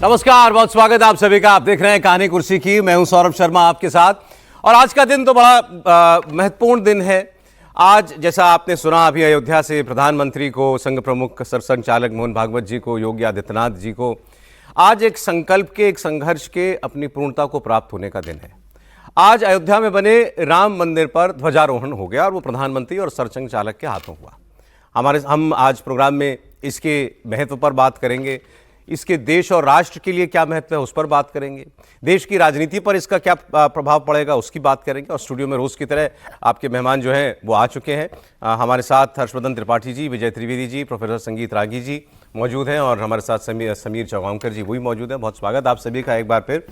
नमस्कार, बहुत स्वागत है आप सभी का। आप देख रहे हैं कहानी कुर्सी की। मैं हूं सौरभ शर्मा आपके साथ। और आज का दिन तो बड़ा महत्वपूर्ण दिन है। आज जैसा आपने सुना अभी अयोध्या से प्रधानमंत्री को, संघ प्रमुख सरसंघ चालक मोहन भागवत जी को, योगी आदित्यनाथ जी को आज एक संकल्प के, एक संघर्ष के अपनी पूर्णता को प्राप्त होने का दिन है। आज अयोध्या में बने राम मंदिर पर ध्वजारोहण हो गया और वो प्रधानमंत्री और सरसंघ चालक के हाथों हुआ। हम आज प्रोग्राम में इसके महत्व पर बात करेंगे, इसके देश और राष्ट्र के लिए क्या महत्व है उस पर बात करेंगे, देश की राजनीति पर इसका क्या प्रभाव पड़ेगा उसकी बात करेंगे। और स्टूडियो में रोज़ की तरह आपके मेहमान जो हैं वो आ चुके हैं। हमारे साथ हर्षवर्धन त्रिपाठी जी, विजय त्रिवेदी जी, प्रोफेसर संगीत रागी जी मौजूद हैं और हमारे साथ समीर चौगांवकर जी वही मौजूद हैं। बहुत स्वागत आप सभी का एक बार फिर।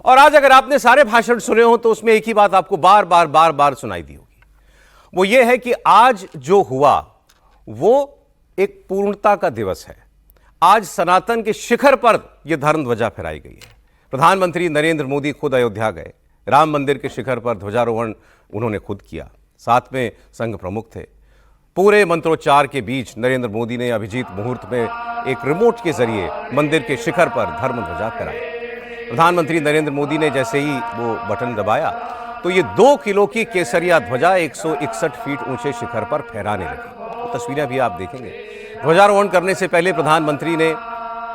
और आज अगर आपने सारे भाषण सुने हो तो उसमें एक ही बात आपको बार बार सुनाई दी होगी, वो ये है कि आज जो हुआ वो एक पूर्णता का दिवस है। आज सनातन के शिखर पर यह धर्म ध्वजा फहराई गई है। प्रधानमंत्री नरेंद्र मोदी खुद अयोध्या गए, राम मंदिर के शिखर पर ध्वजारोहण उन्होंने खुद किया, साथ में संघ प्रमुख थे। पूरे मंत्रोच्चार के बीच नरेंद्र मोदी ने अभिजीत मुहूर्त में एक रिमोट के जरिए मंदिर के शिखर पर धर्म ध्वजा फहराई। प्रधानमंत्री नरेंद्र मोदी ने जैसे ही वो बटन दबाया तो ये 2 किलो की केसरिया ध्वजा 161 फीट ऊंचे शिखर पर फहराने लगी। तो तस्वीरें भी आप देखेंगे। ध्वजारोहण करने से पहले प्रधानमंत्री ने,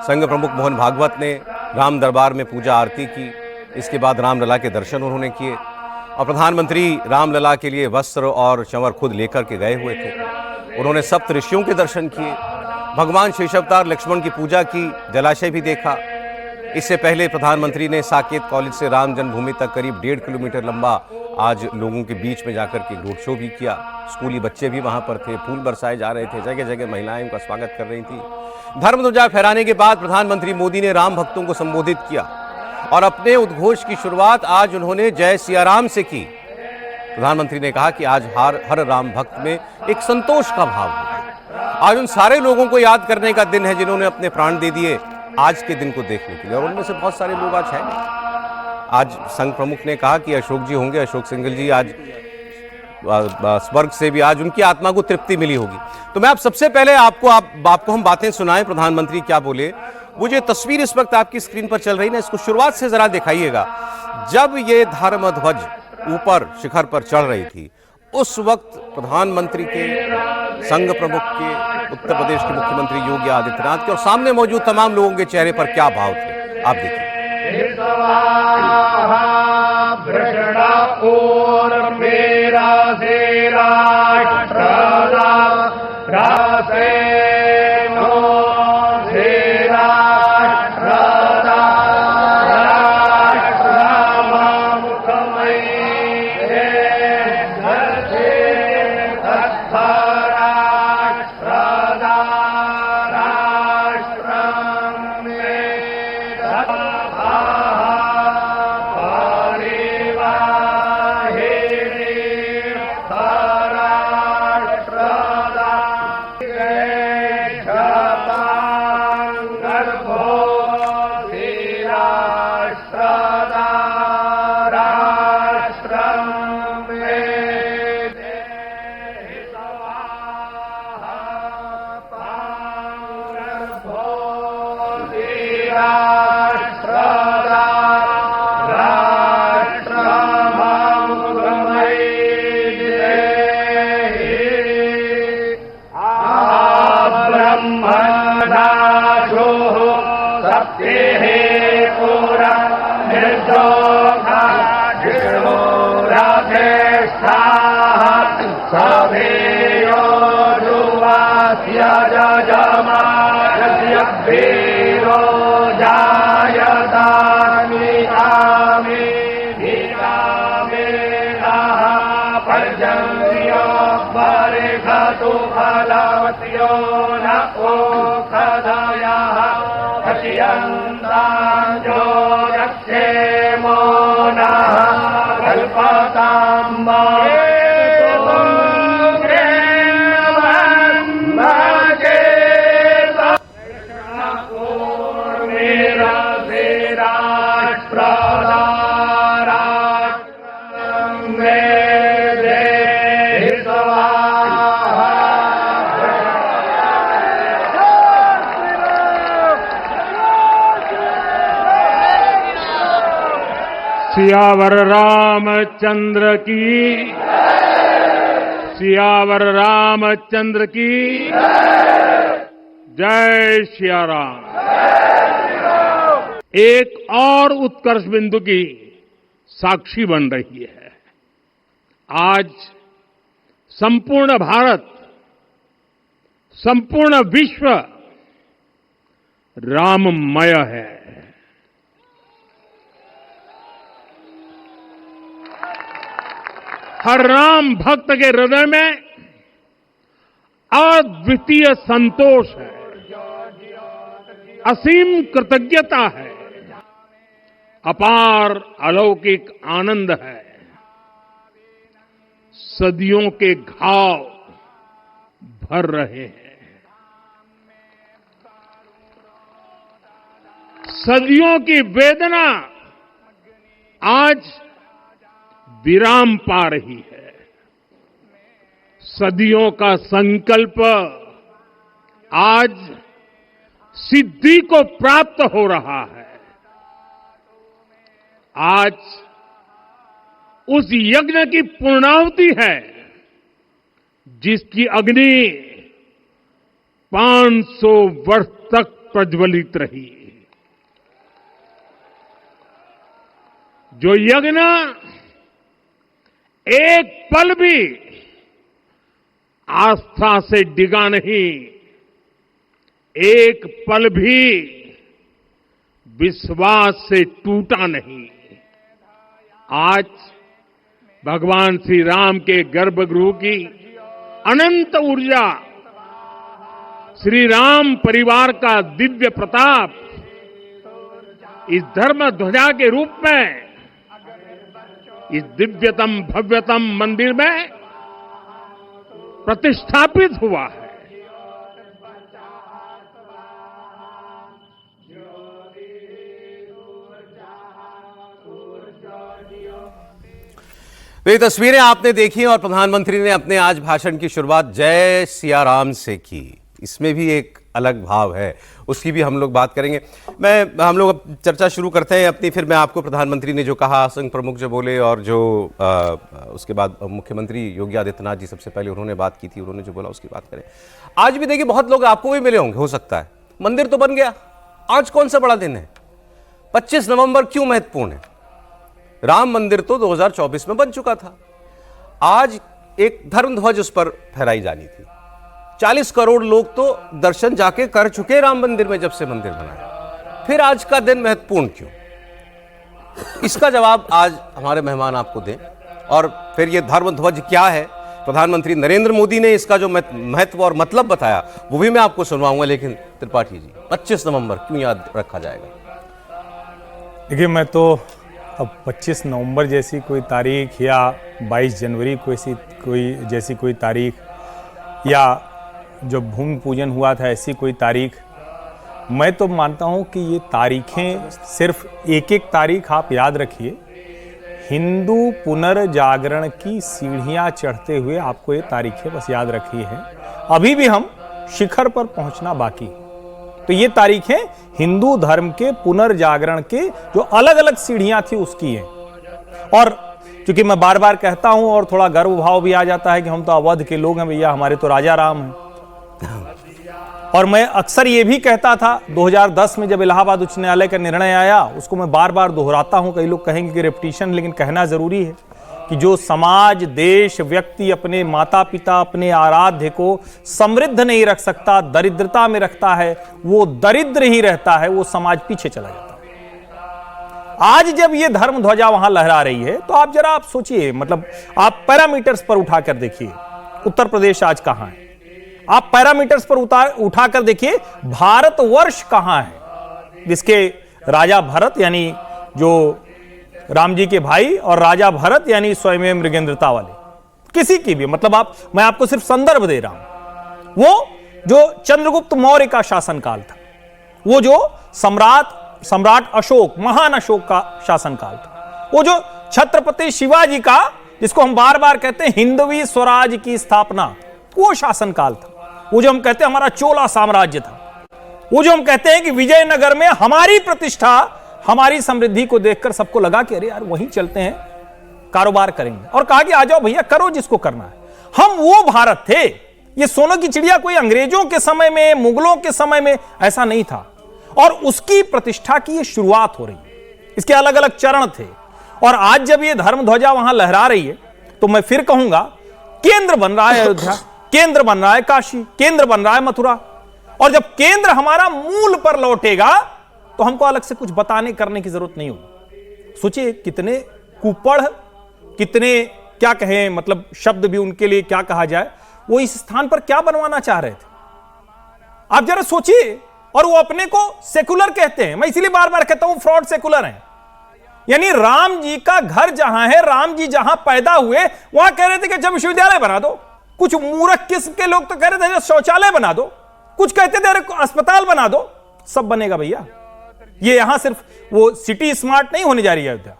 संघ प्रमुख मोहन भागवत ने राम दरबार में पूजा आरती की। इसके बाद रामलला के दर्शन उन्होंने किए और प्रधानमंत्री रामलला के लिए वस्त्र और चंवर खुद लेकर के गए हुए थे। उन्होंने सप्त ऋषियों के दर्शन किए, भगवान शेषावतार लक्ष्मण की पूजा की, जलाशय भी देखा। इससे पहले प्रधानमंत्री ने साकेत कॉलेज से राम जन्मभूमि तक करीब 1.5 किलोमीटर लंबा आज लोगों के बीच में जाकर के रोड शो भी किया। स्कूली बच्चे भी वहां पर थे, फूल बरसाए जा रहे थे, जगह जगह महिलाएं उनका स्वागत कर रही थी। धर्म ध्वजा फहराने के बाद प्रधानमंत्री मोदी ने राम भक्तों को संबोधित किया और अपने उद्घोष की शुरुआत आज उन्होंने जय सिया राम से की। प्रधानमंत्री ने कहा कि आज हर राम भक्त में एक संतोष का भाव है। आज उन सारे लोगों को याद करने का दिन है जिन्होंने अपने प्राण दे दिए आज के दिन को देखने के लिए, और उनमें से बहुत सारे लोग आज हैं नहीं। आज संघ प्रमुख ने कहा कि अशोक जी होंगे, अशोक सिंघल जी आज स्वर्ग से भी आज उनकी आत्मा को तृप्ति मिली होगी। तो मैं आप सबसे पहले आपको हम बातें सुनाएं, प्रधानमंत्री क्या बोले। वो जो तस्वीर इस वक्त आपकी स्क्रीन पर चल रही है ना, इसको शुरुआत से जरा दिखाइएगा। जब ये धर्म ध्वज ऊपर शिखर पर चढ़ रही थी उस वक्त प्रधानमंत्री के, संघ प्रमुख के, उत्तर प्रदेश के मुख्यमंत्री योगी आदित्यनाथ के और सामने मौजूद तमाम लोगों के चेहरे पर क्या भाव थे, आप देखिए। सियावर रामचंद्र की, सियावर रामचंद्र की जय सिया राम। एक और उत्कर्ष बिंदु की साक्षी बन रही है। आज संपूर्ण भारत, संपूर्ण विश्व राममय है। हर राम भक्त के हृदय में अद्वितीय संतोष है, असीम कृतज्ञता है, अपार अलौकिक आनंद है। सदियों के घाव भर रहे हैं, सदियों की वेदना आज विराम पा रही है। सदियों का संकल्प आज सिद्धि को प्राप्त हो रहा है। आज उस यज्ञ की पूर्णाहुति है जिसकी अग्नि 500 वर्ष तक प्रज्वलित रही। जो यज्ञ एक पल भी आस्था से डिगा नहीं, एक पल भी विश्वास से टूटा नहीं। आज भगवान श्री राम के गर्भगृह की अनंत ऊर्जा, श्री राम परिवार का दिव्य प्रताप इस धर्म ध्वजा के रूप में इस दिव्यतम भव्यतम मंदिर में प्रतिष्ठापित हुआ है। तो ये तस्वीरें आपने देखी और प्रधानमंत्री ने अपने आज भाषण की शुरुआत जय सिया राम से की। इसमें भी एक अलग भाव है, उसकी भी हम लोग बात करेंगे। हम लोग अब चर्चा शुरू करते हैं अपनी। फिर मैं आपको प्रधानमंत्री ने जो कहा, संघ प्रमुख जो बोले और जो उसके बाद मुख्यमंत्री योगी आदित्यनाथ जी सबसे पहले उन्होंने बात की थी, उन्होंने जो बोला उसकी बात करें। आज भी देखिए बहुत लोग आपको भी मिले होंगे, हो सकता है। मंदिर तो बन गया, आज कौन सा बड़ा दिन है? 25 नवंबर क्यों महत्वपूर्ण है? राम मंदिर तो 2024 में बन चुका था। आज एक धर्म ध्वज उस पर फहराई जानी थी। 40 करोड़ लोग तो दर्शन जाके कर चुके राम मंदिर में जब से मंदिर बना। फिर आज का दिन महत्वपूर्ण क्यों? इसका जवाब आज हमारे मेहमान आपको दें। और फिर ये धर्म ध्वज क्या है, प्रधानमंत्री नरेंद्र मोदी ने इसका जो महत्व और मतलब बताया वो भी मैं आपको सुनवाऊंगा। लेकिन त्रिपाठी जी, 25 नवंबर क्यों याद रखा जाएगा? देखिए, मैं तो अब 25 नवंबर जैसी कोई तारीख या 22 जनवरी जैसी कोई तारीख या जो भूमि पूजन हुआ था ऐसी कोई तारीख, मैं तो मानता हूं कि ये तारीखें सिर्फ एक एक तारीख आप याद रखिए। हिंदू पुनर्जागरण की सीढ़ियां चढ़ते हुए आपको ये तारीखें बस याद रखी है। अभी भी हम शिखर पर पहुंचना बाकी। तो ये तारीखें हिंदू धर्म के पुनर्जागरण के जो अलग अलग सीढ़ियां थी उसकी हैं। और क्योंकि मैं बार बार कहता हूं और थोड़ा गर्व भाव भी आ जाता है कि हम तो अवध के लोग हैं भैया, हमारे तो राजा राम हैं। और मैं अक्सर ये भी कहता था 2010 में जब इलाहाबाद उच्च न्यायालय का निर्णय आया, उसको मैं बार बार दोहराता हूं। कई लोग कहेंगे कि रेपिटेशन, लेकिन कहना जरूरी है कि जो समाज, देश, व्यक्ति अपने माता पिता, अपने आराध्य को समृद्ध नहीं रख सकता, दरिद्रता में रखता है, वो दरिद्र ही रहता है, वो समाज पीछे चला जाता है। आज जब ये धर्म ध्वजा वहां लहरा रही है तो आप जरा सोचिए, मतलब आप पैरामीटर्स पर उठाकर देखिए उत्तर प्रदेश आज कहां है। आप पैरामीटर्स पर उठाकर देखिए भारतवर्ष कहां है, जिसके राजा भरत यानी जो राम जी के भाई और राजा भरत यानी स्वयं मृगेंद्रता वाले, किसी की भी, मतलब मैं आपको सिर्फ संदर्भ दे रहा हूं। वो जो चंद्रगुप्त मौर्य का शासनकाल था, वो जो सम्राट अशोक, महान अशोक का शासनकाल था, वो जो छत्रपति शिवाजी का, जिसको हम बार बार कहते हैं हिंदवी स्वराज की स्थापना, वो शासनकाल था। वो जो हम कहते हैं हमारा चोला साम्राज्य था, वो जो हम कहते हैं कि विजयनगर में हमारी प्रतिष्ठा हमारी समृद्धि को देखकर सबको लगा कि अरे यार वहीं चलते हैं, कारोबार करेंगे, और कहा कि आ जाओ भैया करो जिसको करना है। हम वो भारत थे। ये सोने की चिड़िया कोई अंग्रेजों के समय में, मुगलों के समय में ऐसा नहीं था। और उसकी प्रतिष्ठा की ये शुरुआत हो रही है। इसके अलग अलग चरण थे। और आज जब ये धर्म ध्वजा वहां लहरा रही है, तो मैं फिर कहूंगा केंद्र बन रहा है अयोध्या, केंद्र बन रहा है काशी, केंद्र बन रहा है मथुरा। और जब केंद्र हमारा मूल पर लौटेगा तो हमको अलग से कुछ बताने करने की जरूरत नहीं होगी। सोचिए कितने कुपढ़, कितने क्या कहें, मतलब शब्द भी उनके लिए क्या कहा जाए, वो इस स्थान पर क्या बनवाना चाह रहे थे आप जरा सोचिए। और वो अपने को सेकुलर कहते हैं। मैं इसीलिए बार बार कहता हूं फ्रॉड सेकुलर हैं। यानी राम जी का घर जहां है, राम जी जहां पैदा हुए, वहां कह रहे थे कि जब विश्वविद्यालय बना दो। कुछ मूर्ख किस्म के लोग तो कह रहे थे शौचालय बना दो, कुछ कहते थे अस्पताल बना दो। सब बनेगा भैया। ये यहां सिर्फ वो सिटी स्मार्ट नहीं होने जा रही है अयोध्या।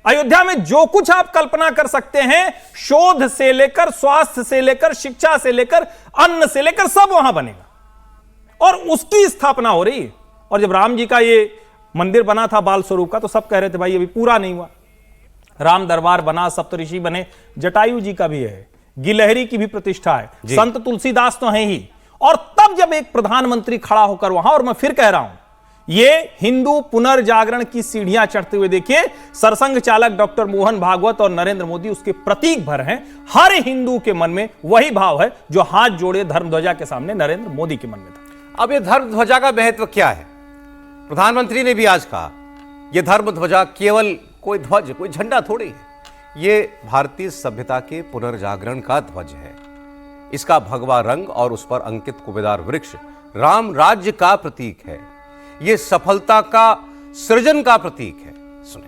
अयोध्या में जो कुछ आप कल्पना कर सकते हैं, शोध से लेकर, स्वास्थ्य से लेकर, शिक्षा से लेकर, अन्न से लेकर, सब वहां बनेगा और उसकी स्थापना हो रही है। और जब राम जी का ये मंदिर बना था बाल स्वरूप का, तो सब कह रहे थे भाई अभी पूरा नहीं हुआ। राम दरबार बना, सप्तऋषि बने, जटायु जी का भी है, गिलहरी की भी प्रतिष्ठा है, संत तुलसीदास तो हैं ही। और तब जब एक प्रधानमंत्री खड़ा होकर वहां, और मैं फिर कह रहा हूं, ये हिंदू पुनर्जागरण की सीढ़ियां चढ़ते हुए देखिए, सरसंघ चालक डॉक्टर मोहन भागवत और नरेंद्र मोदी उसके प्रतीक भर हैं। हर हिंदू के मन में वही भाव है जो हाथ जोड़े धर्म ध्वजा के सामने नरेंद्र मोदी के मन में था। अब ये धर्म ध्वजा का महत्व क्या है? प्रधानमंत्री ने भी आज कहा, यह धर्म ध्वजा केवल कोई ध्वज, कोई झंडा थोड़ी है। ये भारतीय सभ्यता के पुनर्जागरण का ध्वज है। इसका भगवा रंग और उस पर अंकित कुबेदार वृक्ष राम राज्य का प्रतीक है। यह सफलता का, सृजन का प्रतीक है। सुने।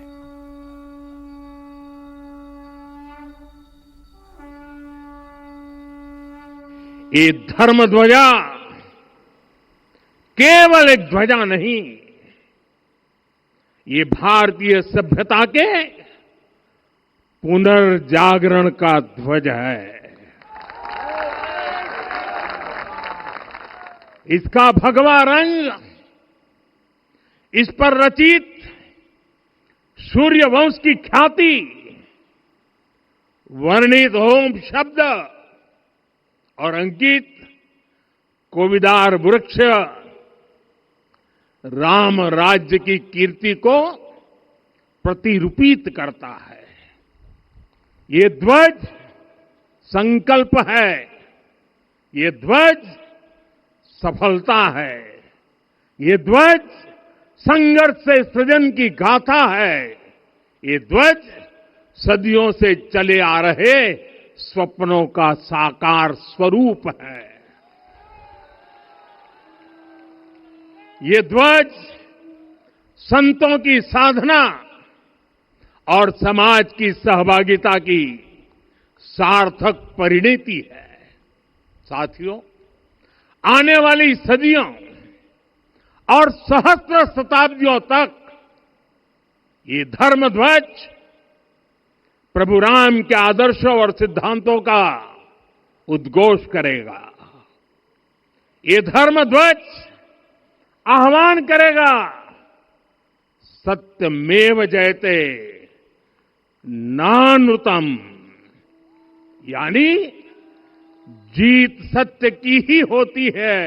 ये धर्म ध्वजा केवल एक ध्वजा नहीं, ये भारतीय सभ्यता के पुनर्जागरण का ध्वज है। इसका भगवा रंग, इस पर रचित सूर्यवंश की ख्याति, वर्णित ओम शब्द और अंकित कोविदार वृक्ष राम राज्य की कीर्ति को प्रतिरूपित करता है। ये ध्वज संकल्प है, ये ध्वज सफलता है, ये ध्वज संघर्ष से सृजन की गाथा है, ये ध्वज सदियों से चले आ रहे स्वप्नों का साकार स्वरूप है। ये ध्वज संतों की साधना और समाज की सहभागिता की सार्थक परिणति है। साथियों, आने वाली सदियों और सहस्त्र शताब्दियों तक ये धर्म ध्वज प्रभु राम के आदर्शों और सिद्धांतों का उद्घोष करेगा। ये धर्म ध्वज आह्वान करेगा, सत्यमेव जयते नानृतम, यानी जीत सत्य की ही होती है,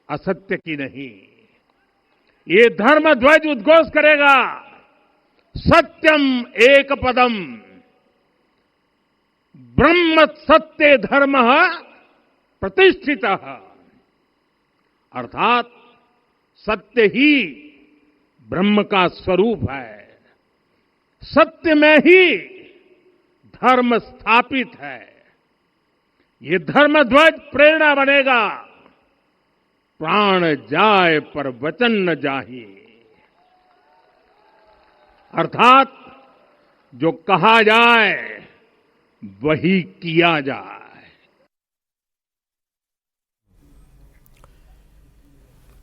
असत्य की नहीं। ये धर्म ध्वज उद्घोष करेगा, सत्यम एक पदम ब्रह्म सत्य धर्म प्रतिष्ठित, अर्थात सत्य ही ब्रह्म का स्वरूप है, सत्य में ही धर्म स्थापित है। ये धर्म ध्वज प्रेरणा बनेगा, प्राण जाए पर वचन न जाहि, अर्थात जो कहा जाए वही किया जाए।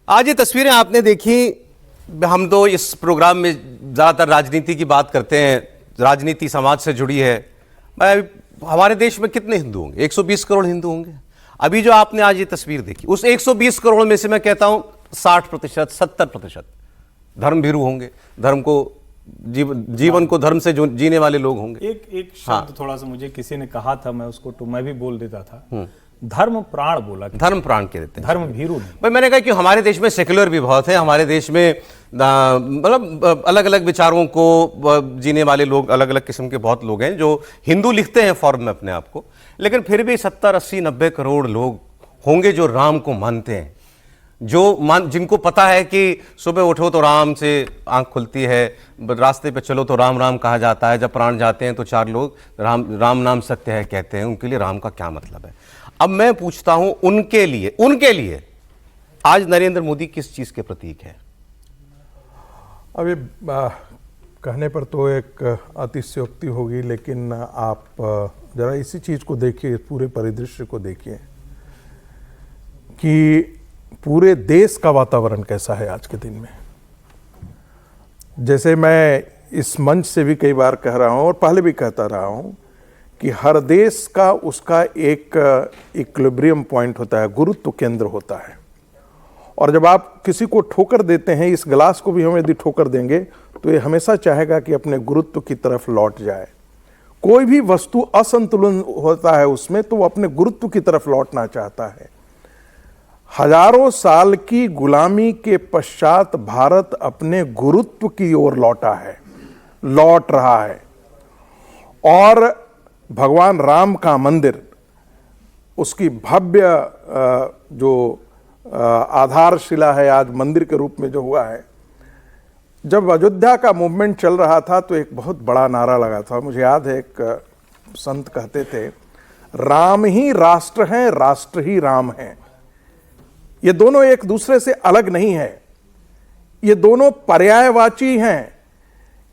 आज ये तस्वीरें आपने देखी। हम तो इस प्रोग्राम में ज़्यादातर राजनीति की बात करते हैं, राजनीति समाज से जुड़ी है। हमारे देश में कितने हिंदू होंगे? 120 करोड़ हिंदू होंगे। अभी जो आपने आज ये तस्वीर देखी, उस 120 करोड़ में से मैं कहता हूं 60%, 70% धर्म भीरू होंगे, धर्म को जीवन को धर्म से जीने वाले लोग होंगे। एक शब्द थोड़ा सा मुझे किसी ने कहा था, मैं उसको तो मैं भी बोल देता था, धर्म प्राण बोला। धर्म प्राण के देते हैं, धर्म भीरू नहीं। भाई मैंने कहा कि हमारे देश में सेक्युलर भी बहुत है, हमारे देश में मतलब अलग अलग विचारों को जीने वाले लोग, अलग अलग किस्म के बहुत लोग हैं जो हिंदू लिखते हैं फॉर्म में अपने आप को, लेकिन फिर भी 70, 80, 90 करोड़ लोग होंगे जो राम को मानते हैं, जिनको पता है कि सुबह उठो तो राम से आंख खुलती है, रास्ते पे चलो तो राम राम कहा जाता है, जब प्राण जाते हैं तो 4 लोग राम नाम सत्य है कहते हैं। उनके लिए राम का क्या मतलब है? अब मैं पूछता हूं उनके लिए आज नरेंद्र मोदी किस चीज के प्रतीक है? अभी कहने पर तो एक अतिशयोक्ति होगी, लेकिन आप जरा इसी चीज को देखिए, पूरे परिदृश्य को देखिए कि पूरे देश का वातावरण कैसा है आज के दिन में। जैसे मैं इस मंच से भी कई बार कह रहा हूं और पहले भी कहता रहा हूं कि हर देश का उसका एक इक्विलिब्रियम पॉइंट होता है, गुरुत्व केंद्र होता है। और जब आप किसी को ठोकर देते हैं, इस गिलास को भी हम यदि ठोकर देंगे तो ये हमेशा चाहेगा कि अपने गुरुत्व की तरफ लौट जाए। कोई भी वस्तु असंतुलन होता है उसमें तो वो अपने गुरुत्व की तरफ लौटना चाहता है। हजारों साल की गुलामी के पश्चात भारत अपने गुरुत्व की ओर लौट रहा है। और भगवान राम का मंदिर, उसकी भव्य जो आधारशिला है आज मंदिर के रूप में जो हुआ है, जब अयोध्या का मूवमेंट चल रहा था तो एक बहुत बड़ा नारा लगा था। मुझे याद है एक संत कहते थे, राम ही राष्ट्र है, राष्ट्र ही राम है। ये दोनों एक दूसरे से अलग नहीं है, ये दोनों पर्यायवाची हैं।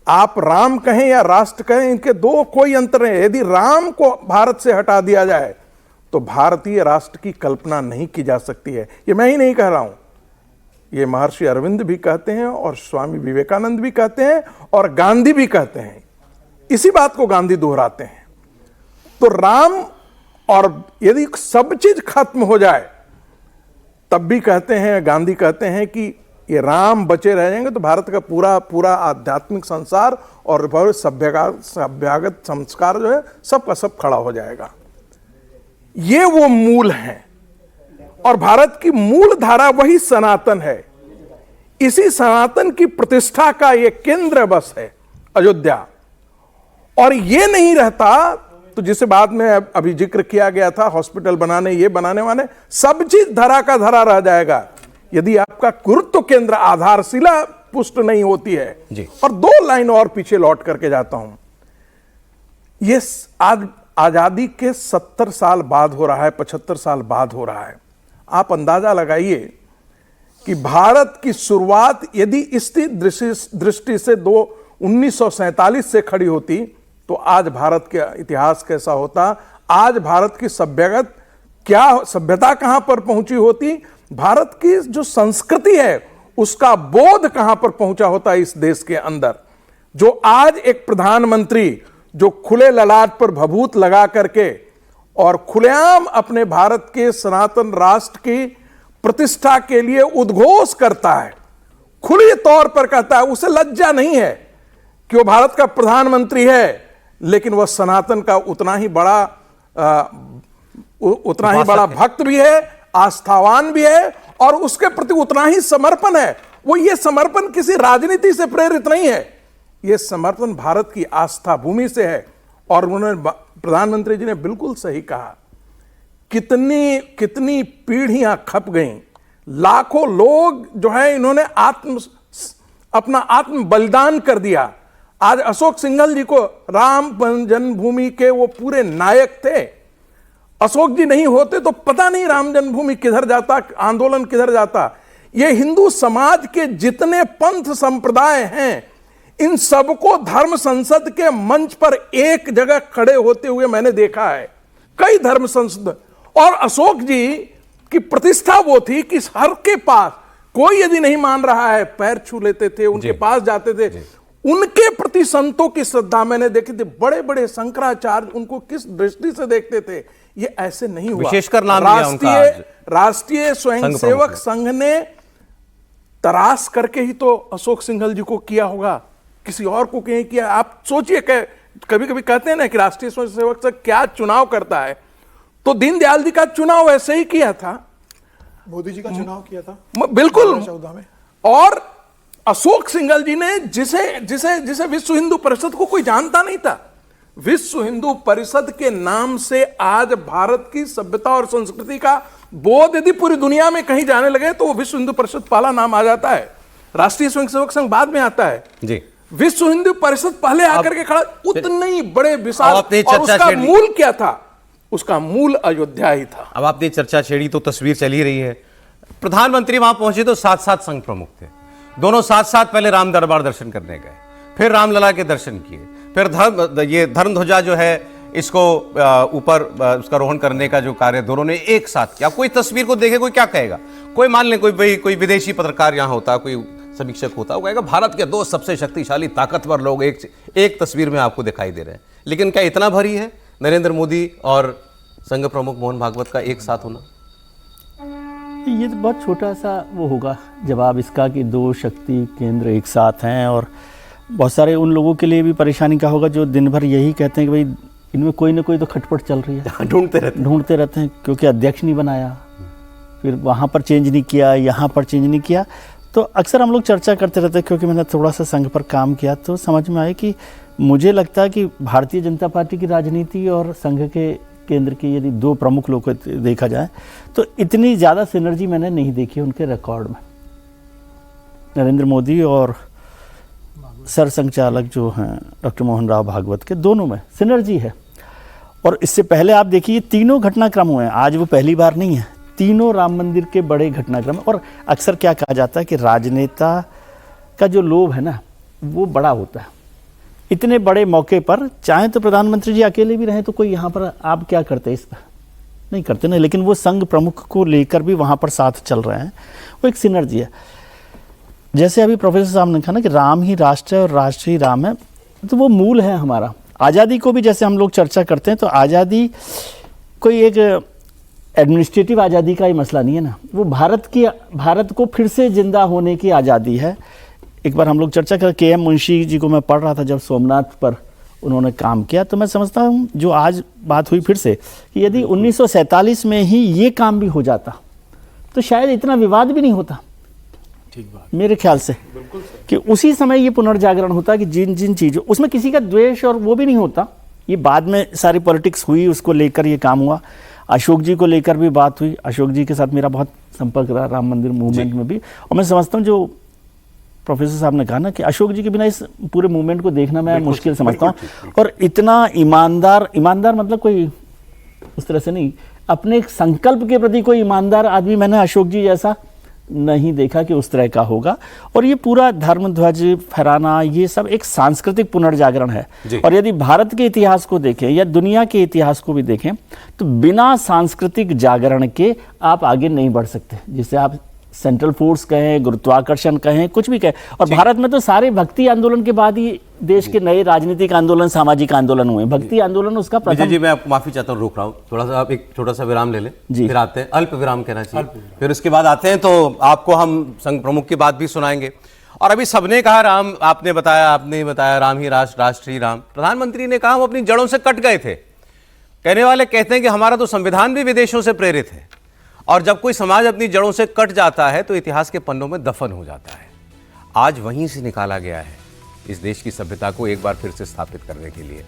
आप राम कहें या राष्ट्र कहें, इनके दो कोई अंतर नहीं। यदि राम को भारत से हटा दिया जाए तो भारतीय राष्ट्र की कल्पना नहीं की जा सकती है। ये मैं ही नहीं कह रहा हूं, ये महर्षि अरविंद भी कहते हैं और स्वामी विवेकानंद भी कहते हैं और गांधी भी कहते हैं। इसी बात को गांधी दोहराते हैं। तो राम, और यदि सब चीज खत्म हो जाए तब भी कहते हैं, गांधी कहते हैं कि ये राम बचे रह जाएंगे तो भारत का पूरा आध्यात्मिक संसार और सभ्यगत संस्कार जो है सबका सब खड़ा हो जाएगा। ये वो मूल हैं और भारत की मूल धारा वही सनातन है। इसी सनातन की प्रतिष्ठा का ये केंद्र बस है अयोध्या। और ये नहीं रहता तो जिसे बाद में अभी जिक्र किया गया था, हॉस्पिटल बनाने, ये बनाने वाले, सब चीज धरा का धरा रह जाएगा यदि आपका गुरुत्व केंद्र, आधारशिला पुष्ट नहीं होती है जी। और 2 लाइन और पीछे लौट करके जाता हूं। ये आज आजादी के 70 साल बाद हो रहा है, 75 साल बाद हो रहा है। आप अंदाजा लगाइए कि भारत की शुरुआत यदि इस दृष्टि से 1947 से खड़ी होती तो आज भारत का इतिहास कैसा होता, आज भारत की सभ्यता कहां पर पहुंची होती, भारत की जो संस्कृति है उसका बोध कहां पर पहुंचा होता इस देश के अंदर। जो आज एक प्रधानमंत्री जो खुले ललाट पर भभूत लगा करके और खुलेआम अपने भारत के सनातन राष्ट्र की प्रतिष्ठा के लिए उद्घोष करता है, खुले तौर पर कहता है, उसे लज्जा नहीं है कि वो भारत का प्रधानमंत्री है, लेकिन वह सनातन का उतना ही बड़ा भक्त भी है, आस्थावान भी है और उसके प्रति उतना ही समर्पण है। वो ये समर्पण किसी राजनीति से प्रेरित नहीं है, ये समर्पण भारत की आस्था भूमि से है। और उन्होंने, प्रधानमंत्री जी ने बिल्कुल सही कहा, कितनी पीढ़ियां खप गईं, लाखों लोग जो है इन्होंने अपना आत्म बलिदान कर दिया। आज अशोक सिंघल जी को राम जन्मभूमि के वो पूरे नायक थे। अशोक जी नहीं होते तो पता नहीं राम जन्मभूमि किधर जाता, आंदोलन किधर जाता। ये हिंदू समाज के जितने पंथ संप्रदाय हैं, इन सबको धर्म संसद के मंच पर एक जगह खड़े होते हुए मैंने देखा है, कई धर्म संसद। और अशोक जी की प्रतिष्ठा वो थी कि हर के पास, कोई यदि नहीं मान रहा है, पैर छू लेते थे, उनके पास जाते थे। उनके प्रति संतों की श्रद्धा मैंने देखी थी। बड़े बड़े शंकराचार्य उनको किस दृष्टि से देखते थे, ये ऐसे नहीं हुआ। विशेषकर नाम राष्ट्रीय स्वयंसेवक संघ ने तराश करके ही तो अशोक सिंघल जी को किया होगा, किसी और को कहीं किया? आप सोचिए, कभी कभी कहते हैं ना कि राष्ट्रीय स्वयंसेवक संघ क्या चुनाव करता है, तो दीनदयाल जी का चुनाव ऐसे ही किया था, मोदी जी का चुनाव किया था बिल्कुल 2014 में। और अशोक सिंघल जी ने जिसे जिसे जिसे विश्व हिंदू परिषद को कोई जानता नहीं था, विश्व हिंदू परिषद के नाम से आज भारत की सभ्यता और संस्कृति का बोध यदि पूरी दुनिया में कहीं जाने लगे तो वो विश्व हिंदू परिषद पहला नाम आ जाता है, राष्ट्रीय स्वयंसेवक संघ बाद में आता है जी। विश्व हिंदू परिषद पहले आकर के खड़ा, उतने ही बड़े विशाल, आपने और चर्चा उसका छेड़ी। मूल क्या था? उसका मूल अयोध्या ही था। अब आपने चर्चा छेड़ी तो तस्वीर चल ही रही है। प्रधानमंत्री वहां पहुंचे तो साथ साथ संघ प्रमुख थे, दोनों साथ साथ पहले राम दरबार दर्शन करने गए, फिर रामलला के दर्शन किए, फिर धर्म ध्वजा जो है इसको ऊपर उसका रोहण करने का जो कार्य दोनों ने एक साथ किया। कोई तस्वीर को देखे कोई क्या कहेगा? कोई मान ले कोई विदेशी पत्रकार यहां होता, कोई समीक्षक होता, वो कहेगा भारत के दो सबसे शक्तिशाली ताकतवर लोग एक तस्वीर में आपको दिखाई दे रहे हैं। लेकिन क्या इतना भारी है नरेंद्र मोदी और संघ प्रमुख मोहन भागवत का एक साथ होना? ये तो बहुत छोटा सा वो होगा जवाब इसका कि दो शक्ति केंद्र एक साथ हैं, और बहुत सारे उन लोगों के लिए भी परेशानी का होगा जो दिन भर यही कहते हैं कि भाई इनमें कोई ना कोई तो खटपट चल रही है, ढूंढते रहते हैं क्योंकि अध्यक्ष नहीं बनाया, फिर वहाँ पर चेंज नहीं किया, यहाँ पर चेंज नहीं किया। तो अक्सर हम लोग चर्चा करते रहते हैं, क्योंकि मैंने थोड़ा सा संघ पर काम किया तो समझ में आया कि मुझे लगता है कि भारतीय जनता पार्टी की राजनीति और संघ के केंद्र की यदि दो प्रमुख लोग को देखा जाए तो इतनी ज़्यादा सिनर्जी मैंने नहीं देखी उनके रिकॉर्ड में। नरेंद्र मोदी और सरसंघचालक जो हैं डॉक्टर मोहन राव भागवत के, दोनों में सिनर्जी है। और इससे पहले आप देखिए तीनों घटनाक्रम हुए हैं, आज वो पहली बार नहीं है, तीनों राम मंदिर के बड़े घटनाक्रम। और अक्सर क्या कहा जाता है कि राजनेता का जो लोभ है ना वो बड़ा होता है। इतने बड़े मौके पर चाहे तो प्रधानमंत्री जी अकेले भी रहें तो कोई यहाँ पर आप क्या करते इस पर नहीं करते ना, लेकिन वो संघ प्रमुख को लेकर भी वहाँ पर साथ चल रहे हैं, वो एक सिनर्जी है। जैसे अभी प्रोफेसर साहब ने कहा ना कि राम ही राष्ट्र है और राष्ट्र ही राम है, तो वो मूल है हमारा। आज़ादी को भी जैसे हम लोग चर्चा करते हैं तो आज़ादी कोई एक एडमिनिस्ट्रेटिव आज़ादी का ही मसला नहीं है ना, वो भारत को फिर से जिंदा होने की आज़ादी है। एक बार हम लोग चर्चा कर के एम मुंशी जी को मैं पढ़ रहा था जब सोमनाथ पर उन्होंने काम किया, तो मैं समझता हूँ जो आज बात हुई फिर से कि यदि 1947 में ही ये काम भी हो जाता तो शायद इतना विवाद भी नहीं होता। ठीक बात, मेरे ख्याल से कि उसी समय ये पुनर्जागरण होता कि जिन चीज़ों उसमें किसी का द्वेष और वो भी नहीं होता। ये बाद में सारी पॉलिटिक्स हुई, उसको लेकर ये काम हुआ। अशोक जी को लेकर भी बात हुई, अशोक जी के साथ मेरा बहुत संपर्क रहा राम मंदिर मूवमेंट में भी। और मैं समझता हूँ जो प्रोफेसर साहब ने कहा ना कि अशोक जी के बिना इस पूरे मूवमेंट को देखना मैं मुश्किल समझता हूँ। और इतना ईमानदार मतलब कोई उस तरह से नहीं, अपने संकल्प के प्रति कोई ईमानदार आदमी मैंने अशोक जी जैसा नहीं देखा कि उस तरह का होगा। और ये पूरा धर्म ध्वज फहराना ये सब एक सांस्कृतिक पुनर्जागरण है। और यदि भारत के इतिहास को देखें या दुनिया के इतिहास को भी देखें तो बिना सांस्कृतिक जागरण के आप आगे नहीं बढ़ सकते। जिसे आप सेंट्रल फोर्स कहें, गुरुत्वाकर्षण कहें, कुछ भी कहें। और भारत में तो सारे भक्ति आंदोलन के बाद ही देश के नए राजनीतिक आंदोलन, सामाजिक आंदोलन हुए। भक्ति आंदोलन उसका प्रथम। जी, मैं आपको माफी चाहता हूँ, रोक रहा हूँ, थोड़ा सा आप एक छोटा सा विराम ले लें, फिर आते हैं। अल्प विराम कहना चाहिए, फिर उसके बाद आते हैं तो आपको हम संघ प्रमुख की बात भी सुनाएंगे। और अभी सबने कहा राम, आपने बताया राम ही राष्ट्र, राष्ट्र ही राम। प्रधानमंत्री ने कहा हम अपनी जड़ों से कट गए थे। कहने वाले कहते हैं कि हमारा तो संविधान भी विदेशों से प्रेरित है, और जब कोई समाज अपनी जड़ों से कट जाता है तो इतिहास के पन्नों में दफन हो जाता है। आज वहीं से निकाला गया है इस देश की सभ्यता को एक बार फिर से स्थापित करने के लिए।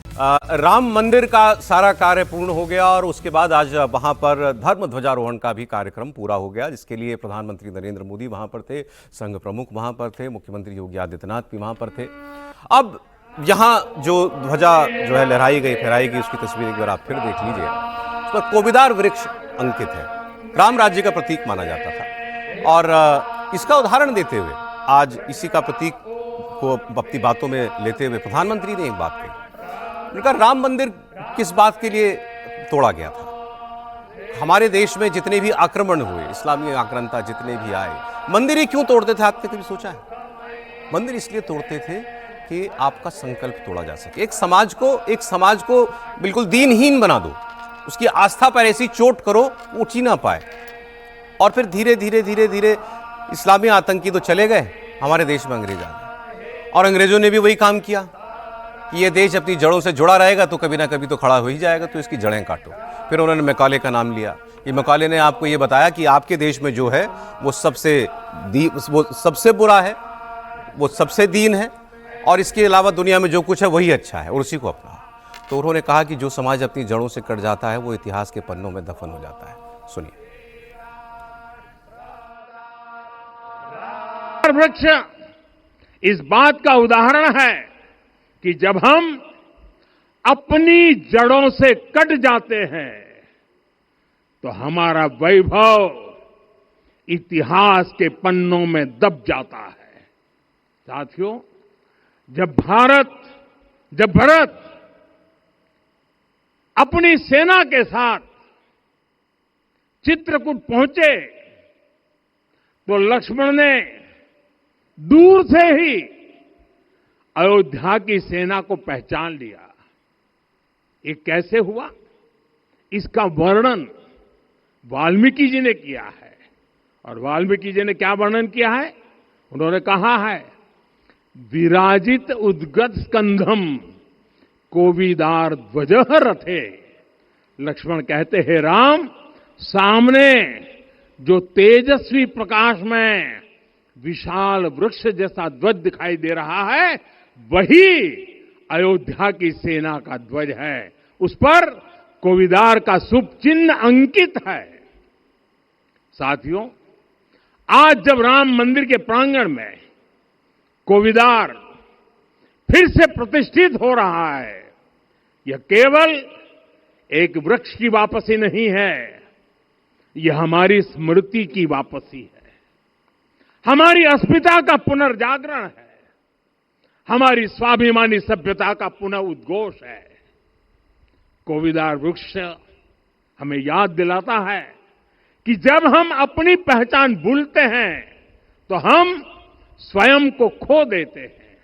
राम मंदिर का सारा कार्य पूर्ण हो गया और उसके बाद आज वहां पर धर्म ध्वजारोहण का भी कार्यक्रम पूरा हो गया, जिसके लिए प्रधानमंत्री नरेंद्र मोदी वहां पर थे, संघ प्रमुख वहां पर थे, मुख्यमंत्री योगी आदित्यनाथ भी वहां पर थे। अब यहाँ जो ध्वजा जो है फहराई गई, उसकी तस्वीर एक बार आप फिर देख लीजिए। उस पर कोविदार वृक्ष अंकित है, राम राज्य का प्रतीक माना जाता था। और इसका उदाहरण देते हुए आज इसी का प्रतीक को अपनी बातों में लेते हुए प्रधानमंत्री ने एक बात कही। उन्होंने कहा राम मंदिर किस बात के लिए तोड़ा गया था? हमारे देश में जितने भी आक्रमण हुए, इस्लामी आक्रांता जितने भी आए, मंदिर ही क्यों तोड़ते थे? आपने कभी सोचा है? मंदिर इसलिए तोड़ते थे कि आपका संकल्प तोड़ा जा सके। एक समाज को बिल्कुल दीनहीन बना दो, उसकी आस्था पर ऐसी चोट करो वो उठ ही ना पाए, और फिर धीरे धीरे इस्लामी आतंकी तो चले गए, हमारे देश में अंग्रेज आ गए और अंग्रेजों ने भी वही काम किया कि ये देश अपनी जड़ों से जुड़ा रहेगा तो कभी ना कभी तो खड़ा हो ही जाएगा, तो इसकी जड़ें काटो। फिर उन्होंने मैकाले का नाम लिया। ये मैकाले ने आपको ये बताया कि आपके देश में जो है वो सबसे बुरा है, वो सबसे दीन है, और इसके अलावा दुनिया में जो कुछ है वही अच्छा है और उसी को अपना। तो उन्होंने कहा कि जो समाज अपनी जड़ों से कट जाता है वो इतिहास के पन्नों में दफन हो जाता है। सुनिए। वृक्ष इस बात का उदाहरण है कि जब हम अपनी जड़ों से कट जाते हैं तो हमारा वैभव इतिहास के पन्नों में दब जाता है। साथियों, जब भरत अपनी सेना के साथ चित्रकूट पहुंचे तो लक्ष्मण ने दूर से ही अयोध्या की सेना को पहचान लिया। ये कैसे हुआ, इसका वर्णन वाल्मीकि जी ने किया है। और वाल्मीकि जी ने क्या वर्णन किया है? उन्होंने कहा है, विराजित उद्गत स्कंधम कोविदार ध्वजः रथे। लक्ष्मण कहते हैं, राम, सामने जो तेजस्वी प्रकाश में विशाल वृक्ष जैसा ध्वज दिखाई दे रहा है वही अयोध्या की सेना का ध्वज है। उस पर कोविदार का शुभ चिन्ह अंकित है। साथियों, आज जब राम मंदिर के प्रांगण में कोविदार फिर से प्रतिष्ठित हो रहा है, यह केवल एक वृक्ष की वापसी नहीं है, यह हमारी स्मृति की वापसी है, हमारी अस्मिता का पुनर्जागरण है, हमारी स्वाभिमानी सभ्यता का पुनः उद्घोष है। कोविदार वृक्ष हमें याद दिलाता है कि जब हम अपनी पहचान भूलते हैं तो हम स्वयं को खो देते हैं,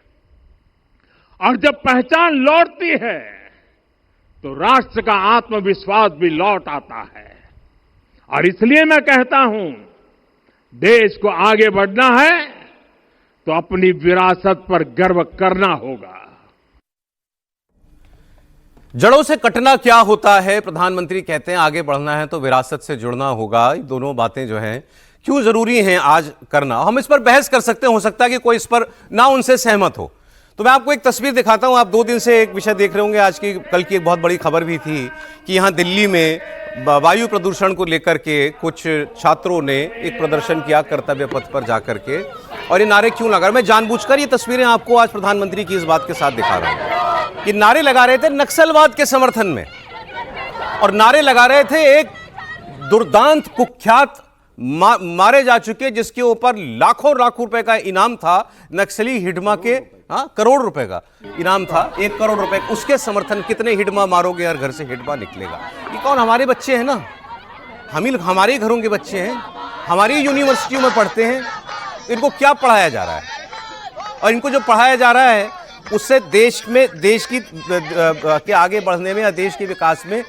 और जब पहचान लौटती है तो राष्ट्र का आत्मविश्वास भी लौट आता है। और इसलिए मैं कहता हूं, देश को आगे बढ़ना है तो अपनी विरासत पर गर्व करना होगा। जड़ों से कटना क्या होता है? प्रधानमंत्री कहते हैं आगे बढ़ना है तो विरासत से जुड़ना होगा। ये दोनों बातें जो हैं क्यों जरूरी हैं आज करना? हम इस पर बहस कर सकते हैं, हो सकता है कि कोई इस पर ना उनसे सहमत हो। तो मैं आपको एक तस्वीर दिखाता हूं। आप 2 दिन से एक विषय देख रहे होंगे, आज की कल की एक बहुत बड़ी खबर भी थी कि यहां दिल्ली में वायु प्रदूषण को लेकर के कुछ छात्रों ने एक प्रदर्शन किया कर्तव्य पथ पर जाकर के, और ये नारे क्यों लगा। मैं जानबूझकर ये तस्वीरें आपको आज प्रधानमंत्री की इस बात के साथ दिखा रहा हूं कि नारे लगा रहे थे नक्सलवाद के समर्थन में, और नारे लगा रहे थे एक दुर्दांत कुख्यात मारे जा चुके जिसके ऊपर लाखों रुपए का इनाम था, नक्सली हिडमा के, करोड़ रुपए का इनाम था, 1 करोड़ रुपए। उसके समर्थन, कितने हिडमा मारोगे हर घर से हिडमा निकलेगा। ये कौन? हमारे बच्चे हैं ना, हमारे घरों के बच्चे हैं, हमारी यूनिवर्सिटियों में पढ़ते हैं। इनको क्या पढ़ाया जा रहा है? और इनको जो पढ़ाया जा रहा है उससे देश की के आगे बढ़ने में या देश के विकास में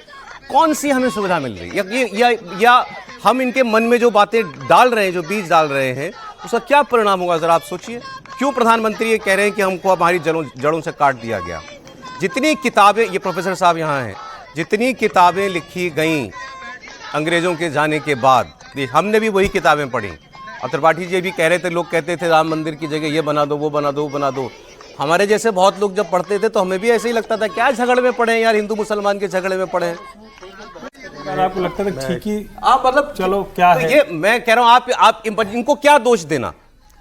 कौन सी हमें सुविधा मिल रही है? या हम इनके मन में जो बातें डाल रहे हैं, जो बीज डाल रहे हैं, उसका क्या परिणाम होगा जरा आप सोचिए। क्यों प्रधानमंत्री ये कह रहे हैं कि हमको हमारी जड़ों से काट दिया गया? जितनी किताबें, ये प्रोफेसर साहब यहाँ हैं, जितनी किताबें लिखी गई अंग्रेजों के जाने के बाद, हमने भी वही किताबें पढ़ी। और त्रिपाठी जी भी कह रहे थे, लोग कहते थे राम मंदिर की जगह ये बना दो, वो बना दो, वो बना दो। हमारे जैसे बहुत लोग जब पढ़ते थे तो हमें भी ऐसे ही लगता था, क्या झगड़े में पड़े यार, हिंदू मुसलमान के झगड़े में पड़े। आपको लगता था ठीक ही, आप मतलब चलो क्या तो है? ये मैं कह रहा हूं, आप इनको क्या दोष देना?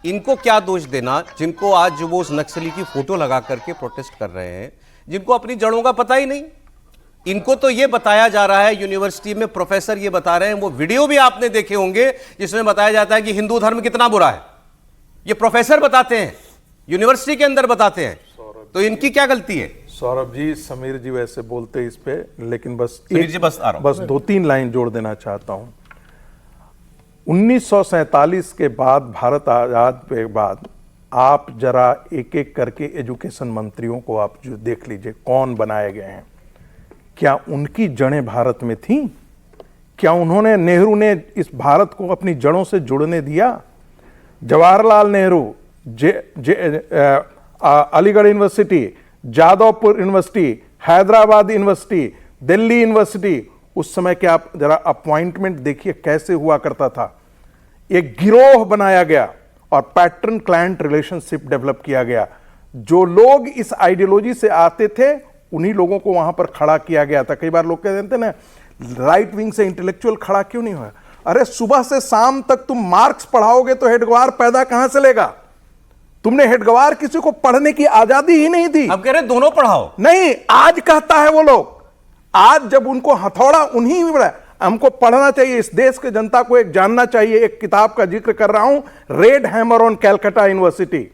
इनको क्या दोष देना जिनको आज जो वो उस नक्सली की फोटो लगा करके प्रोटेस्ट कर रहे हैं, जिनको अपनी जड़ों का पता ही नहीं। इनको तो ये बताया जा रहा है, यूनिवर्सिटी में प्रोफेसर ये बता रहे हैं, वो वीडियो भी आपने देखे होंगे जिसमें बताया जाता है कि हिंदू धर्म कितना बुरा है। ये प्रोफेसर बताते हैं, यूनिवर्सिटी के अंदर बताते हैं, तो इनकी क्या गलती है? सौरभ जी, समीर जी वैसे बोलते इस पे, लेकिन बस 2-3 लाइन जोड़ देना चाहता हूं। 1947 के बाद, भारत आजाद के बाद, आप जरा एक एक करके एजुकेशन मंत्रियों को आप जो देख लीजिए कौन बनाए गए हैं। क्या उनकी जड़ें भारत में थीं? क्या नेहरू ने इस भारत को अपनी जड़ों से जुड़ने दिया? Jawaharlal Nehru, Aligarh university, Jadavpur university, Hyderabad university, Delhi university, उस समय के आप जरा अपॉइंटमेंट देखिए कैसे हुआ करता था। एक गिरोह बनाया गया और पैटर्न क्लाइंट रिलेशनशिप डेवलप किया गया। जो लोग इस आइडियोलॉजी से आते थे उन्हीं लोगों को वहां पर खड़ा किया गया था। कई बार लोग कहते थे ना, राइट विंग से इंटेलेक्चुअल खड़ा क्यों नहीं हुआ? अरे सुबह से शाम तक तुम मार्क्स पढ़ाओगे तो हेडगवार पैदा कहां से लेगा? तुमने हेडगवार किसी को पढ़ने की आजादी ही नहीं दी। अब कह रहे दोनों पढ़ाओ। नहीं, आज कहता है वो लोग, आज जब उनको हथौड़ा उन्हीं में मिला, हमको पढ़ना चाहिए, इस देश की जनता को एक जानना चाहिए। एक किताब का जिक्र कर रहा हूं, red hammer on Calcutta university.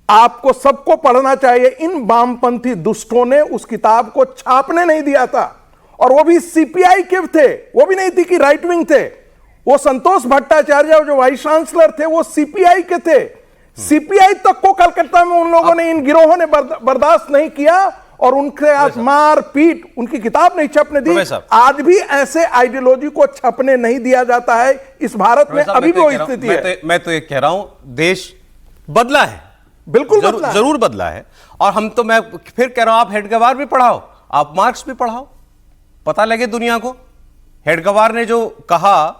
आपको सबको पढ़ना चाहिए। इन वामपंथी दुष्टों ने उस किताब को छापने नहीं दिया था, और वो भी सीपीआई के थे, वो भी नहीं थी कि राइट विंग थे। वो संतोष भट्टाचार्य जो वाइस चांसलर थे वो सीपीआई के थे। सीपीआई तक को कलकत्ता में उन लोगों ने, इन गिरोहों ने बर्दाश्त नहीं किया और उनके आज मार पीट, उनकी किताब नहीं छपने दी। आज भी ऐसे आइडियोलॉजी को छपने नहीं दिया जाता है इस भारत में, अभी भी वो स्थिति है। मैं तो ये कह रहा हूं, देश बदला है, बिल्कुल बदला है। जरूर बदला है। और मैं फिर कह रहा हूं, आप हेडगवार भी पढ़ाओ, आप मार्क्स भी पढ़ाओ, पता लगे दुनिया को। हेडगवार ने जो कहा,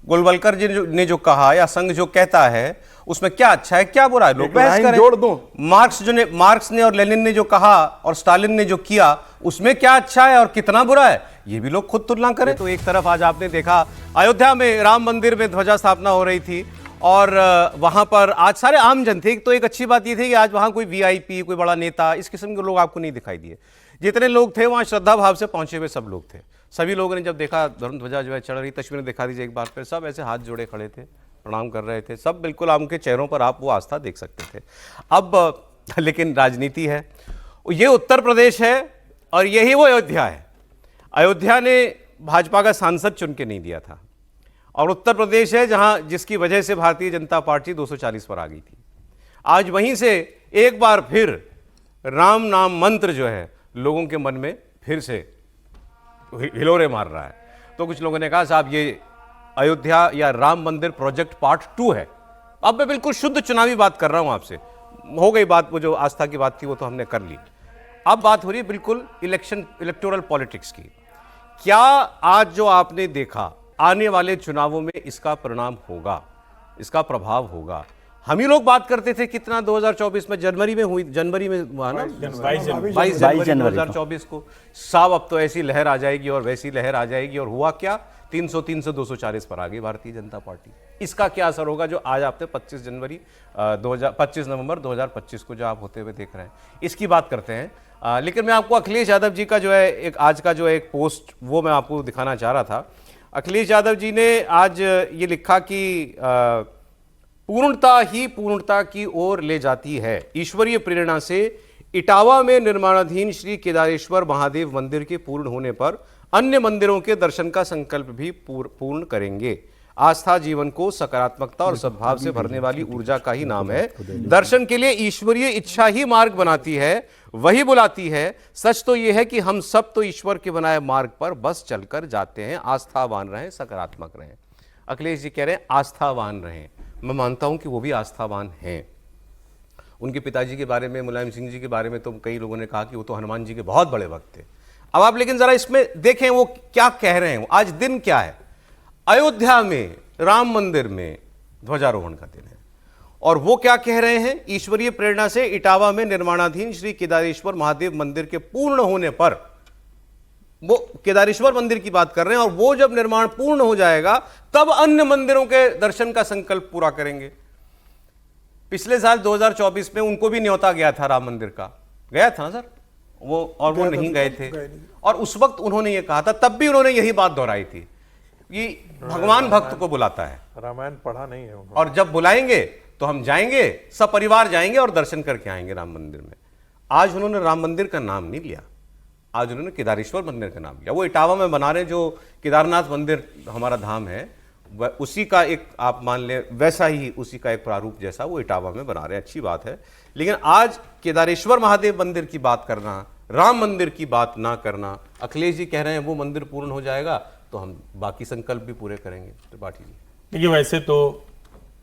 गोलवलकर जी ने जो कहा, या संघ जो कहता है, उसमें क्या अच्छा है क्या बुरा है, लोग बहस करें। जोड़ दो। मार्क्स ने और लेनिन ने जो कहा और स्टालिन ने जो किया, उसमें क्या अच्छा है और कितना बुरा है, ये भी लोग खुद तुलना करें। तो एक तरफ आज आपने देखा अयोध्या में राम मंदिर में ध्वजा स्थापना हो रही थी, और वहां पर आज सारे आम जन थे। तो एक अच्छी बात ये थी कि आज वहां कोई वीआईपी, कोई बड़ा नेता, इस किस्म के लोग आपको नहीं दिखाई दिए। जितने लोग थे वहां श्रद्धा भाव से पहुंचे हुए सब लोग थे। सभी लोगों ने जब देखा धर्म ध्वजा जो है चढ़ रही, तस्वीरें दिखा दीजिए एक बार फिर, सब ऐसे हाथ जोड़े खड़े थे, प्रणाम कर रहे थे सब, बिल्कुल उनके चेहरों पर आप वो आस्था देख सकते थे। अब लेकिन राजनीति है, ये उत्तर प्रदेश है और यही वो अयोध्या है। अयोध्या ने भाजपा का सांसद चुन के नहीं दिया था, और उत्तर प्रदेश है जहां जिसकी वजह से भारतीय जनता पार्टी 240 पर आ गई थी। आज वहीं से एक बार फिर राम नाम मंत्र जो है लोगों के मन में फिर से हिलोरे मार रहा है। तो कुछ लोगों ने कहा साहब ये अयोध्या या राम मंदिर प्रोजेक्ट पार्ट 2 है। अब मैं बिल्कुल शुद्ध चुनावी बात कर रहा हूं आपसे। हो गई बात, वो जो आस्था की बात थी वो तो हमने कर ली। अब बात हो रही है बिल्कुल इलेक्टोरल पॉलिटिक्स की। क्या आज जो आपने देखा, आने वाले चुनावों में इसका परिणाम होगा, इसका प्रभाव होगा? हम ही लोग बात करते थे कितना 2024 में, जनवरी में हुआ ना, 22 जनवरी 2024 को, साहब अब तो ऐसी लहर आ जाएगी और वैसी लहर आ जाएगी। और हुआ क्या, 300 240 पर आ गई भारतीय जनता पार्टी। इसका क्या असर होगा जो आज आपने 25 नवंबर 2025 को जो आप होते हुए देख रहे हैं, इसकी बात करते हैं। लेकिन मैं आपको अखिलेश यादव जी का जो है एक आज का जो एक पोस्ट, वो मैं आपको दिखाना चाह रहा था। अखिलेश यादव जी ने आज ये लिखा कि पूर्णता ही पूर्णता की ओर ले जाती है। ईश्वरीय प्रेरणा से इटावा में निर्माणाधीन श्री केदारेश्वर महादेव मंदिर के पूर्ण होने पर अन्य मंदिरों के दर्शन का संकल्प भी पूर्ण करेंगे। आस्था जीवन को सकारात्मकता और सद्भाव से भरने वाली ऊर्जा का ही नाम है। दर्शन के लिए ईश्वरीय इच्छा ही मार्ग बनाती है, वही बुलाती है। सच तो यह है कि हम सब तो ईश्वर के बनाए मार्ग पर बस चलकर जाते हैं। आस्थावान रहें, सकारात्मक रहें। अखिलेश जी कह रहे हैं आस्थावान रहें। मैं मानता हूं कि वो भी आस्थावान हैं। उनके पिताजी के बारे में, मुलायम सिंह जी के बारे में तो कई लोगों ने कहा कि वो तो हनुमान जी के बहुत बड़े भक्त थे। अब आप लेकिन जरा इसमें देखें वो क्या कह रहे हैं। आज दिन क्या है, अयोध्या में राम मंदिर में ध्वजारोहण का दिन है, और वो क्या कह रहे हैं, ईश्वरीय प्रेरणा से इटावा में निर्माणाधीन श्री केदारेश्वर महादेव मंदिर के पूर्ण होने पर, वो केदारेश्वर मंदिर की बात कर रहे हैं, और वो जब निर्माण पूर्ण हो जाएगा तब अन्य मंदिरों के दर्शन का संकल्प पूरा करेंगे। पिछले साल 2024 में उनको भी न्योता गया था राम मंदिर का, गया था ना सर वो, और वो नहीं गए थे। और उस वक्त उन्होंने ये कहा था, तब भी उन्होंने यही बात दोहराई थी कि भगवान भक्त को बुलाता है। रामायण पढ़ा नहीं है उन्होंने। और जब बुलाएंगे तो हम जाएंगे, सब परिवार जाएंगे और दर्शन करके आएंगे राम मंदिर में। आज उन्होंने राम मंदिर का नाम नहीं लिया, आज उन्होंने केदारेश्वर मंदिर का नाम लिया। वो इटावा में बना रहे जो केदारनाथ मंदिर हमारा धाम है, उसी का एक आप मान लें वैसा ही, उसी का एक प्रारूप जैसा वो इटावा में बना रहे हैं। अच्छी बात है, लेकिन आज केदारेश्वर महादेव मंदिर की बात करना, राम मंदिर की बात ना करना। अखिलेश जी कह रहे हैं वो मंदिर पूर्ण हो जाएगा तो हम बाकी संकल्प भी पूरे करेंगे। त्रिपाठी जी देखिए, वैसे तो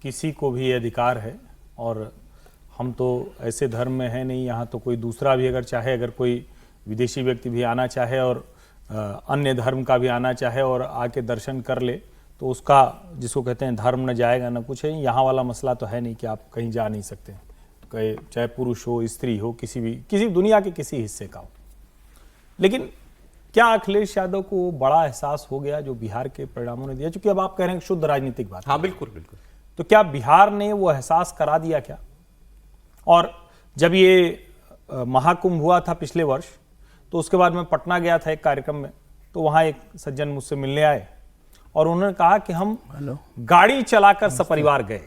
किसी को भी ये अधिकार है, और हम तो ऐसे धर्म में है नहीं, यहाँ तो कोई दूसरा भी अगर चाहे, अगर कोई विदेशी व्यक्ति भी आना चाहे और अन्य धर्म का भी आना चाहे और आके दर्शन कर ले, तो उसका, जिसको कहते हैं धर्म न जाएगा न कुछ है। यहाँ वाला मसला तो है नहीं कि आप कहीं जा नहीं सकते, चाहे पुरुष हो, स्त्री हो, किसी दुनिया के किसी हिस्से का हो। लेकिन क्या अखिलेश यादव को बड़ा एहसास हो गया जो बिहार के परिणामों ने दिया? क्योंकि अब आप कह रहे हैं शुद्ध राजनीतिक बात। हाँ, बिल्कुल बिल्कुल। तो क्या बिहार ने वो एहसास करा दिया क्या? और जब ये महाकुंभ हुआ था पिछले वर्ष, तो उसके बाद मैं पटना गया था एक कार्यक्रम में, तो वहां एक सज्जन मुझसे मिलने आए और उन्होंने कहा कि हम गाड़ी चलाकर सपरिवार गए,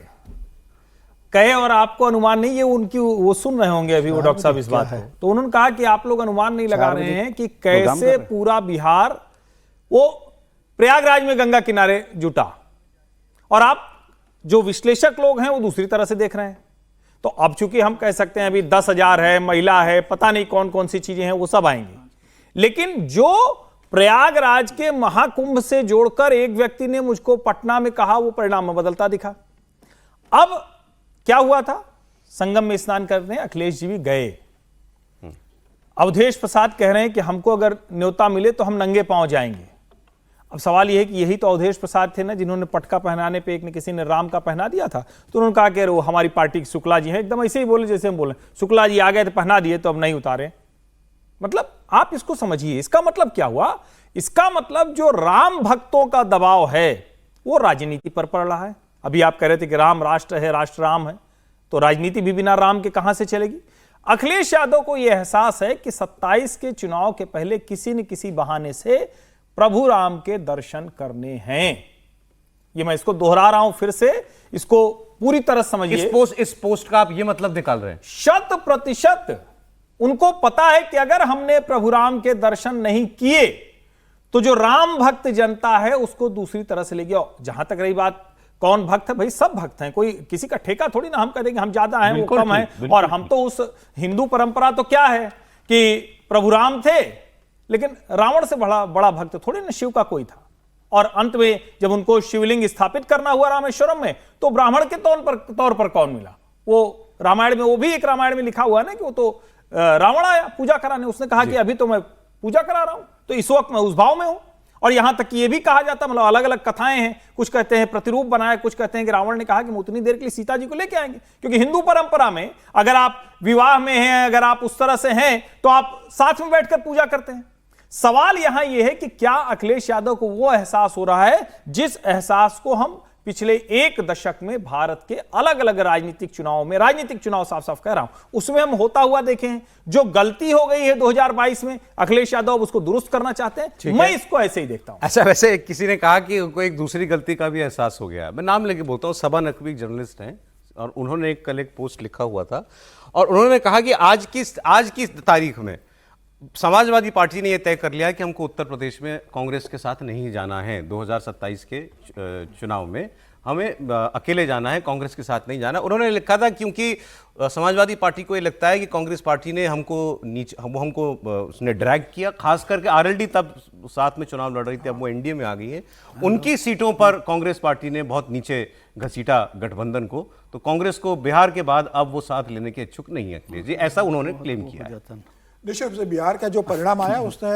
और आपको अनुमान नहीं, ये उनकी वो सुन रहे होंगे अभी वो डॉक्टर साहब इस बात को, तो उन्होंने कहा कि आप लोग अनुमान नहीं लगा रहे हैं कि कैसे पूरा बिहार वो प्रयागराज में गंगा किनारे जुटा, और आप जो विश्लेषक लोग हैं वो दूसरी तरह से देख रहे हैं। तो अब चूंकि हम कह सकते हैं अभी 10,000 है, महिला है, पता नहीं कौन कौन सी चीजें हैं, वो सब आएंगी, लेकिन जो प्रयागराज के महाकुंभ से जोड़कर एक व्यक्ति ने मुझको पटना में कहा, वो परिणाम में बदलता दिखा। अब क्या हुआ था, संगम में स्नान करने अखिलेश जी भी गए। अवधेश प्रसाद कह रहे हैं कि हमको अगर न्योता मिले तो हम नंगे पांव जाएंगे। अब सवाल यह है कि यही तो अवधेश प्रसाद थे ना जिन्होंने पटका पहनाने पे एक ने किसी ने राम का पहना दिया था, तो उन्होंने कहा कि वो हमारी पार्टी के शुक्ला जी हैं, एकदम ऐसे ही बोले जैसे हम बोले, शुक्ला जी आ गए तो पहना दिए तो अब नहीं उतारे। मतलब आप इसको समझिए, इसका मतलब क्या हुआ? इसका मतलब जो राम भक्तों का दबाव है वो राजनीति पर पड़ रहा है। अभी आप कह रहे थे कि राम राष्ट्र है, राष्ट्र राम है, तो राजनीति भी बिना राम के कहां से चलेगी? अखिलेश यादव को यह एहसास है कि 27 के चुनाव के पहले किसी न किसी बहाने से प्रभु राम के दर्शन करने हैं। ये मैं इसको दोहरा रहा हूं फिर से, इसको पूरी तरह समझिए। इस पोस्ट का आप ये मतलब निकाल रहे हैं? 100% उनको पता है कि अगर हमने प्रभु राम के दर्शन नहीं किए तो जो राम भक्त जनता है उसको दूसरी तरह से लेगी। और जहां तक रही बात कौन भक्त है, भाई सब भक्त हैं, कोई किसी का ठेका थोड़ी ना हम कह देंगे हम ज्यादा हैं वो कम है। और हम तो उस हिंदू परंपरा तो क्या है कि प्रभु राम थे, लेकिन रावण से बड़ा भक्त थोड़ी ना शिव का कोई था। और अंत में जब उनको शिवलिंग स्थापित करना हुआ रामेश्वरम में, तो ब्राह्मण के तौर पर कौन मिला? वो रामायण में, वो भी एक रामायण में लिखा हुआ है ना कि वो तो रावण आया पूजा कराने, उसने कहा कि अभी तो मैं पूजा करा रहा हूं, तो इस वक्त मैं उस भाव में हूं। और यहां तक कि ये भी कहा जाता, मतलब अलग अलग कथाएं हैं, कुछ कहते हैं प्रतिरूप बनाया, कुछ कहते हैं कि रावण ने कहा कि हम उतनी देर के लिए सीता जी को लेके आएंगे। क्योंकि हिंदू परंपरा में अगर आप विवाह में हैं, अगर आप उस तरह से हैं, तो आप साथ में बैठकर पूजा करते हैं। सवाल यहां यह है कि क्या अखिलेश यादव को वो एहसास हो रहा है जिस एहसास को हम पिछले एक दशक में भारत के अलग अलग राजनीतिक चुनावों में, राजनीतिक चुनाव साफ साफ कह रहा हूं, उसमें हम होता हुआ देखे हैं। जो गलती हो गई है 2022 में, अखिलेश यादव उसको दुरुस्त करना चाहते हैं। मैं इसको ऐसे ही देखता हूं। अच्छा, वैसे किसी ने कहा कि उनको एक दूसरी गलती का भी एहसास हो गया। मैं नाम लेके बोलता हूं, सबा नकवी जर्नलिस्ट हैं और उन्होंने कल एक पोस्ट लिखा हुआ था और उन्होंने कहा कि आज की तारीख में समाजवादी पार्टी ने यह तय कर लिया कि हमको उत्तर प्रदेश में कांग्रेस के साथ नहीं जाना है। 2027 के चुनाव में हमें अकेले जाना है, कांग्रेस के साथ नहीं जाना। उन्होंने लिखा था क्योंकि समाजवादी पार्टी को ये लगता है कि कांग्रेस पार्टी ने हमको उसने ड्रैग किया, खास करके आरएलडी तब साथ में चुनाव लड़ रही थी, अब वो एनडीए में आ गई है। उनकी सीटों पर कांग्रेस पार्टी ने बहुत नीचे घसीटा गठबंधन को, तो कांग्रेस को बिहार के बाद अब वो साथ लेने के इच्छुक नहीं है अखिलेश जी, ऐसा उन्होंने क्लेम किया है। निश्चित रूप से बिहार का जो परिणाम आया उसने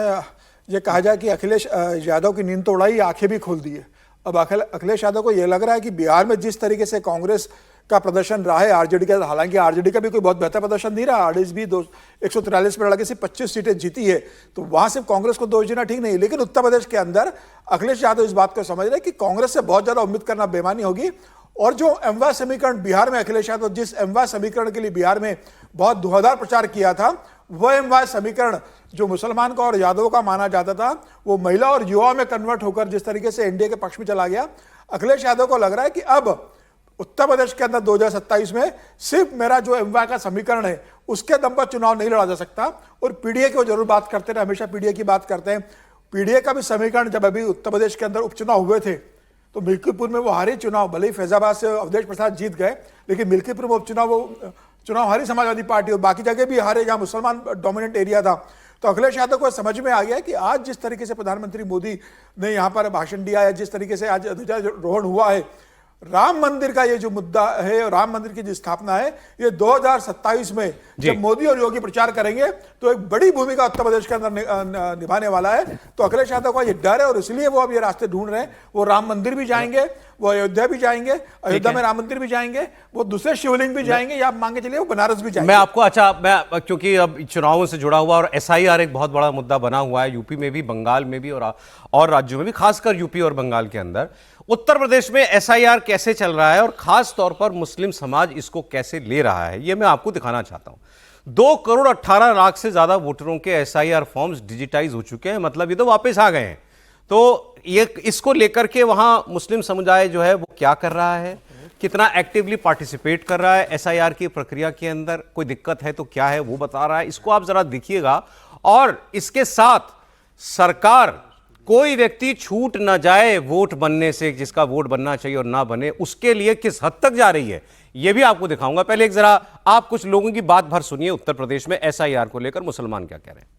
ये कहा जाए कि अखिलेश यादव की नींद तो उड़ाई, आंखें भी खोल दी है। अब अखिलेश यादव को यह लग रहा है कि बिहार में जिस तरीके से कांग्रेस का प्रदर्शन रहा है, आरजेडी का, हालांकि आरजेडी का भी कोई बहुत बेहतर प्रदर्शन नहीं रहा, आरजेडी भी 143 पर लड़के से 25 सीटें जीती है, तो वहां सिर्फ कांग्रेस को दोष देना ठीक नहीं। लेकिन उत्तर प्रदेश के अंदर अखिलेश यादव इस बात को समझ रहे हैं कि कांग्रेस से बहुत ज्यादा उम्मीद करना बेमानी होगी। और जो एमवाय समीकरण बिहार में अखिलेश यादव जिस एमवाय समीकरण के लिए बिहार में बहुत धुआंधार प्रचार किया था, वह एमवाय समीकरण जो मुसलमान का और यादव का माना जाता था, वो महिला और युवा में कन्वर्ट होकर जिस तरीके से एनडीए के पक्ष में चला गया, अखिलेश यादव को लग रहा है कि अब उत्तर प्रदेश के अंदर 2027 में सिर्फ मेरा जो एमवाय का समीकरण है उसके दम पर चुनाव नहीं लड़ा जा सकता। और पीडीए की वो जरूर बात करते रहे, हमेशा पीडीए की बात करते हैं। पीडीए का भी समीकरण जब अभी उत्तर प्रदेश के अंदर उपचुनाव हुए थे तो मिल्कीपुर में वो हारे चुनाव, भले ही फैजाबाद से अवधेश प्रसाद जीत गए, लेकिन मिल्कीपुर में चुनाव हारी समाजवादी पार्टी, और बाकी जगह भी हारे जहां मुसलमान डोमिनेंट एरिया था। तो अखिलेश यादव को समझ में आ गया कि आज जिस तरीके से प्रधानमंत्री मोदी ने यहां पर भाषण दिया है, जिस तरीके से आज ध्वजारोहण हुआ है, राम मंदिर का ये जो मुद्दा है, राम मंदिर की जो स्थापना है, ये 2027 में जब मोदी और योगी प्रचार करेंगे तो एक बड़ी भूमिका उत्तर प्रदेश के अंदर निभाने वाला है। तो अखिलेश यादव का ये डर है और इसलिए वो अब ये रास्ते ढूंढ रहे हैं। वो राम मंदिर भी जाएंगे, वो अयोध्या भी जाएंगे, अयोध्या में राम मंदिर भी जाएंगे, वो दूसरे शिवलिंग भी जाएंगे, या आप मान के चलिए वो बनारस भी जाएंगे। मैं आपको मैं क्योंकि अब चुनावों से जुड़ा हुआ और SIR एक बहुत बड़ा मुद्दा बना हुआ है, यूपी में भी, बंगाल में भी और राज्यों में भी, खासकर यूपी और बंगाल के अंदर। उत्तर प्रदेश में SIR कैसे चल रहा है और खास तौर पर मुस्लिम समाज इसको कैसे ले रहा है, यह मैं आपको दिखाना चाहता हूं। 2,18,00,000 से ज्यादा वोटरों के SIR फॉर्म्स डिजिटाइज हो चुके हैं, मतलब ये तो वापस आ गए हैं। तो ये इसको लेकर के वहां मुस्लिम समुदाय जो है वो क्या कर रहा है, कितना एक्टिवली पार्टिसिपेट कर रहा है SIR की प्रक्रिया के अंदर, कोई दिक्कत है तो क्या है वो बता रहा है, इसको आप जरा देखिएगा। और इसके साथ सरकार, कोई व्यक्ति छूट ना जाए वोट बनने से, जिसका वोट बनना चाहिए और ना बने, उसके लिए किस हद तक जा रही है यह भी आपको दिखाऊंगा। पहले एक जरा आप कुछ लोगों की बात भर सुनिए उत्तर प्रदेश में SIR को लेकर मुसलमान क्या कह रहे हैं।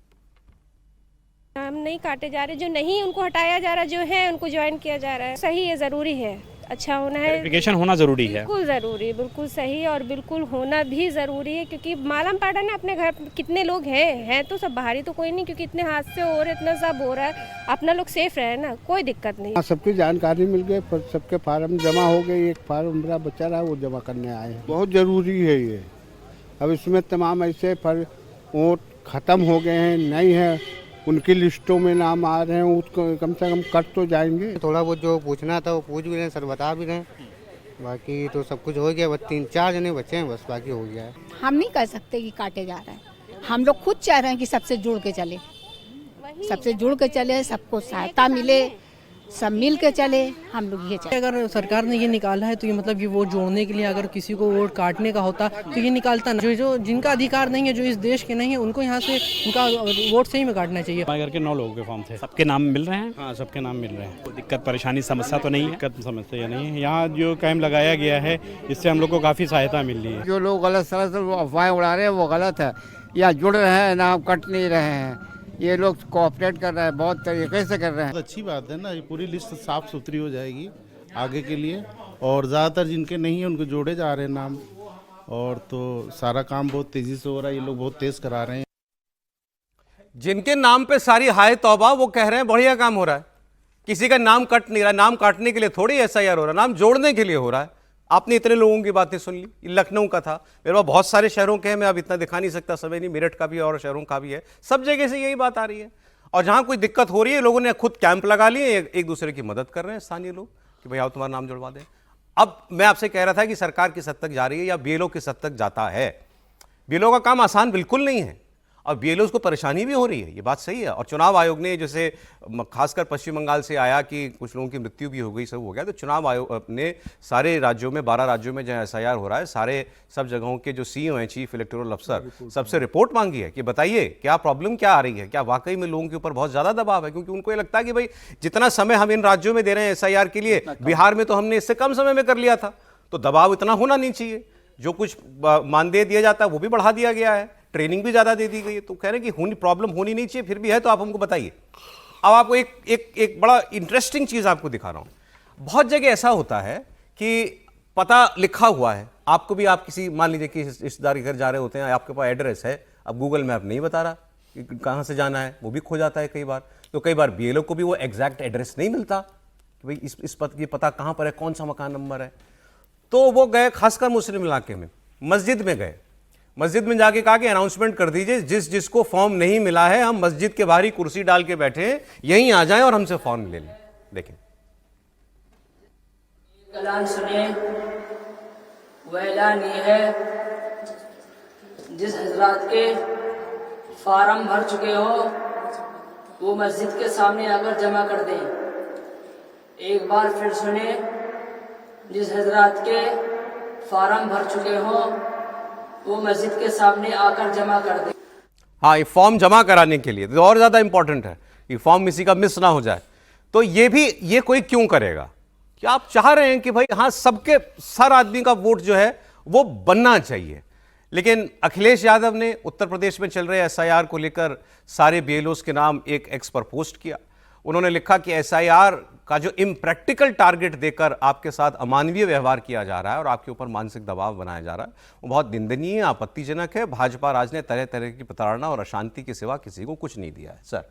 हम नहीं काटे जा रहे, जो नहीं उनको हटाया जा रहा, जो है उनको ज्वाइन किया जा रहा है। सही है, जरूरी है, अच्छा होना है, वेरिफिकेशन होना जरूरी है, बिल्कुल जरूरी, बिल्कुल सही और बिल्कुल होना भी जरूरी है। क्योंकि मालूम पड़ा ना अपने घर कितने लोग हैं तो सब बाहरी तो कोई नहीं, क्योंकि इतने हादसे हो रहे, इतना सब हो रहा है, अपना लोग सेफ रहे ना, कोई दिक्कत नहीं। सबकी जानकारी मिल गई, सबके फार्म जमा हो गए, एक फार्म मेरा बचा रहा है वो जमा करने आए हैं। बहुत जरूरी है ये। अब इसमें तमाम ऐसे वोट खत्म हो गए हैं, नहीं है उनकी लिस्टों में नाम आ रहे हैं, उसको कम से कम कट तो जाएंगे। थोड़ा बहुत जो पूछना था वो पूछ भी रहे हैं, सर बता भी रहे हैं, बाकी तो सब कुछ हो गया, बस 3-4 जने बचे हैं, बस बाकी हो गया है। हम नहीं कह सकते कि काटे जा रहा है, हम लोग खुद चाह रहे हैं कि सबसे जुड़ के चले, सबसे जुड़ के चले, सबको सहायता मिले, सब मिल के चले, हम लोग ये चाहते। अगर सरकार ने ये निकाला है तो ये मतलब कि वोट जोड़ने के लिए, अगर किसी को वोट काटने का होता तो ये निकालता ना। जो जिनका अधिकार नहीं है, जो इस देश के नहीं है, उनको यहाँ से उनका वोट सही में काटना चाहिए। करके 9 लोगों के फॉर्म थे, सबके नाम मिल रहे हैं। हाँ, सबके नाम मिल रहे हैं, कोई दिक्कत परेशानी समस्या तो नहीं है, दिक्कत समस्या नहीं है। यहाँ जो कैंप लगाया गया है इससे हम लोग को काफ़ी सहायता मिल रही है। जो लोग गलत सलत अफवाहें उड़ा रहे हैं वो गलत है, या जुड़ रहे हैं नाम कट नहीं रहे हैं, ये लोग कोऑपरेट कर रहे हैं, बहुत तरीके से कर रहे हैं। अच्छी बात है ना, ये पूरी लिस्ट साफ सुथरी हो जाएगी आगे के लिए, और ज़्यादातर जिनके नहीं है उनको जोड़े जा रहे हैं नाम, और तो सारा काम बहुत तेज़ी से हो रहा है, ये लोग बहुत तेज़ करा रहे हैं। जिनके नाम पे सारी हाय तौबा, वो कह रहे हैं बढ़िया काम हो रहा है, किसी का नाम कट नहीं रहा। नाम काटने के लिए थोड़ी SIR हो रहा है, नाम जोड़ने के लिए हो रहा है। आपने इतने लोगों की बातें सुन ली, लखनऊ का था, मेरे पास बहुत सारे शहरों के हैं, मैं अब इतना दिखा नहीं सकता, समय नहीं, मेरठ का भी और शहरों का भी है, सब जगह से यही बात आ रही है। और जहां कोई दिक्कत हो रही है, लोगों ने खुद कैंप लगा लिए, एक दूसरे की मदद कर रहे हैं स्थानीय लोग कि भाई आओ तुम्हारा नाम जुड़वा दें। अब मैं आपसे कह रहा था कि सरकार किस हद तक जा रही है या BLO किस हद तक जाता है। BLO का काम आसान बिल्कुल नहीं है, और BLOs को परेशानी भी हो रही है, ये बात सही है। और चुनाव आयोग ने, जैसे खासकर पश्चिम बंगाल से आया कि कुछ लोगों की मृत्यु भी हो गई, सब हो गया, तो चुनाव आयोग ने सारे राज्यों में, 12 राज्यों में जहाँ SIR हो रहा है, सारे सब जगहों के जो CEO हैं, चीफ इलेक्टोरल अफसर, सबसे रिपोर्ट मांगी है कि बताइए क्या प्रॉब्लम क्या आ रही है, क्या वाकई में लोगों के ऊपर बहुत ज़्यादा दबाव है। क्योंकि उनको ये लगता है कि भाई जितना समय हम इन राज्यों में दे रहे हैं SIR के लिए, बिहार में तो हमने इससे कम समय में कर लिया था, तो दबाव इतना होना नहीं चाहिए। जो कुछ मानदेय दिया जाता है वो भी बढ़ा दिया गया है, ट्रेनिंग भी ज्यादा दे दी गई है, तो कह रहे हैं कि प्रॉब्लम होनी नहीं चाहिए, फिर भी है, तो आप हमको बताइए। अब आपको एक बड़ा इंटरेस्टिंग चीज आपको दिखा रहा हूं। बहुत जगह ऐसा होता है कि पता लिखा हुआ है, आपको भी, आप किसी, मान लीजिए कि रिश्तेदार के घर जा रहे होते हैं, आपके पास एड्रेस है, अब गूगल मैप नहीं बता रहा कि कहां से जाना है, वो भी खो जाता है कई बार। तो कई बार BLO को भी वो एग्जैक्ट एड्रेस नहीं मिलता कि भाई इस पद की पता कहां पर है, कौन सा मकान नंबर है। तो वो गए, खासकर मुस्लिम इलाके में, मस्जिद में गए, मस्जिद में जाके कहा कि अनाउंसमेंट कर दीजिए, जिसको फॉर्म नहीं मिला है, हम मस्जिद के बाहर ही कुर्सी डाल के बैठे हैं, यहीं आ जाएं और हमसे फॉर्म ले लें। देखें, ऐलान सुने, वह ऐलान ये है, जिस हजरात के फार्म भर चुके हो वो मस्जिद के सामने आकर जमा कर दें। एक बार फिर सुने, जिस हजरात के फार्म भर चुके हो वो मस्जिद के सामने आकर जमा कर दें। हाँ, ये फॉर्म जमा कराने के लिए तो और ज्यादा इंपॉर्टेंट है कि फॉर्म किसी का मिस ना हो जाए। तो ये कोई क्यों करेगा कि आप चाह रहे हैं कि भाई हाँ, सबके, हर आदमी का वोट जो है वो बनना चाहिए। लेकिन अखिलेश यादव ने उत्तर प्रदेश में चल रहे SIR को लेकर सारे BLOs के नाम एक X पर पोस्ट किया। उन्होंने लिखा कि SIR का जो इम्प्रैक्टिकल टारगेट देकर आपके साथ अमानवीय व्यवहार किया जा रहा है और आपके ऊपर मानसिक दबाव बनाया जा रहा है, वो बहुत निंदनीय, आपत्तिजनक है। भाजपा राज ने तरह तरह की प्रताड़ना और अशांति के सिवा किसी को कुछ नहीं दिया है। सर,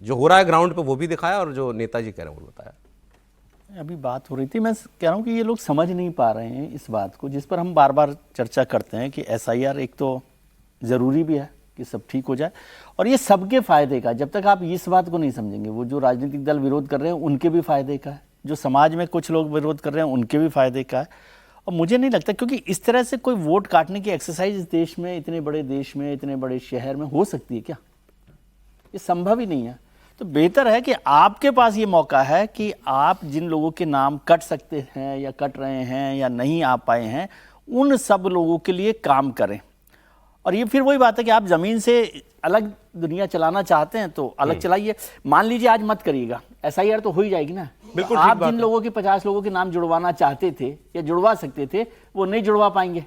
जो हो रहा है ग्राउंड पे वो भी दिखाया और जो नेताजी कह रहे हैं वो बताया। अभी बात हो रही थी, मैं कह रहा हूँ कि ये लोग समझ नहीं पा रहे हैं इस बात को, जिस पर हम बार बार चर्चा करते हैं कि SIR एक तो ज़रूरी भी है कि सब ठीक हो जाए, और ये सबके फ़ायदे का। जब तक आप इस बात को नहीं समझेंगे, वो जो राजनीतिक दल विरोध कर रहे हैं उनके भी फ़ायदे का है, जो समाज में कुछ लोग विरोध कर रहे हैं उनके भी फ़ायदे का है। और मुझे नहीं लगता, क्योंकि इस तरह से कोई वोट काटने की एक्सरसाइज इस देश में, इतने बड़े देश में, इतने बड़े शहर में हो सकती है क्या? ये संभव ही नहीं है। तो बेहतर है कि आपके पास ये मौका है कि आप जिन लोगों के नाम कट सकते हैं या कट रहे हैं या नहीं आ पाए हैं, उन सब लोगों के लिए काम करें। और ये फिर वही बात है कि आप ज़मीन से अलग दुनिया चलाना चाहते हैं तो अलग चलाइए। मान लीजिए आज मत करिएगा, SIR तो हो ही जाएगी ना। बिल्कुल, आप जिन लोगों के 50 लोगों के नाम जुड़वाना चाहते थे या जुड़वा सकते थे, वो नहीं जुड़वा पाएंगे।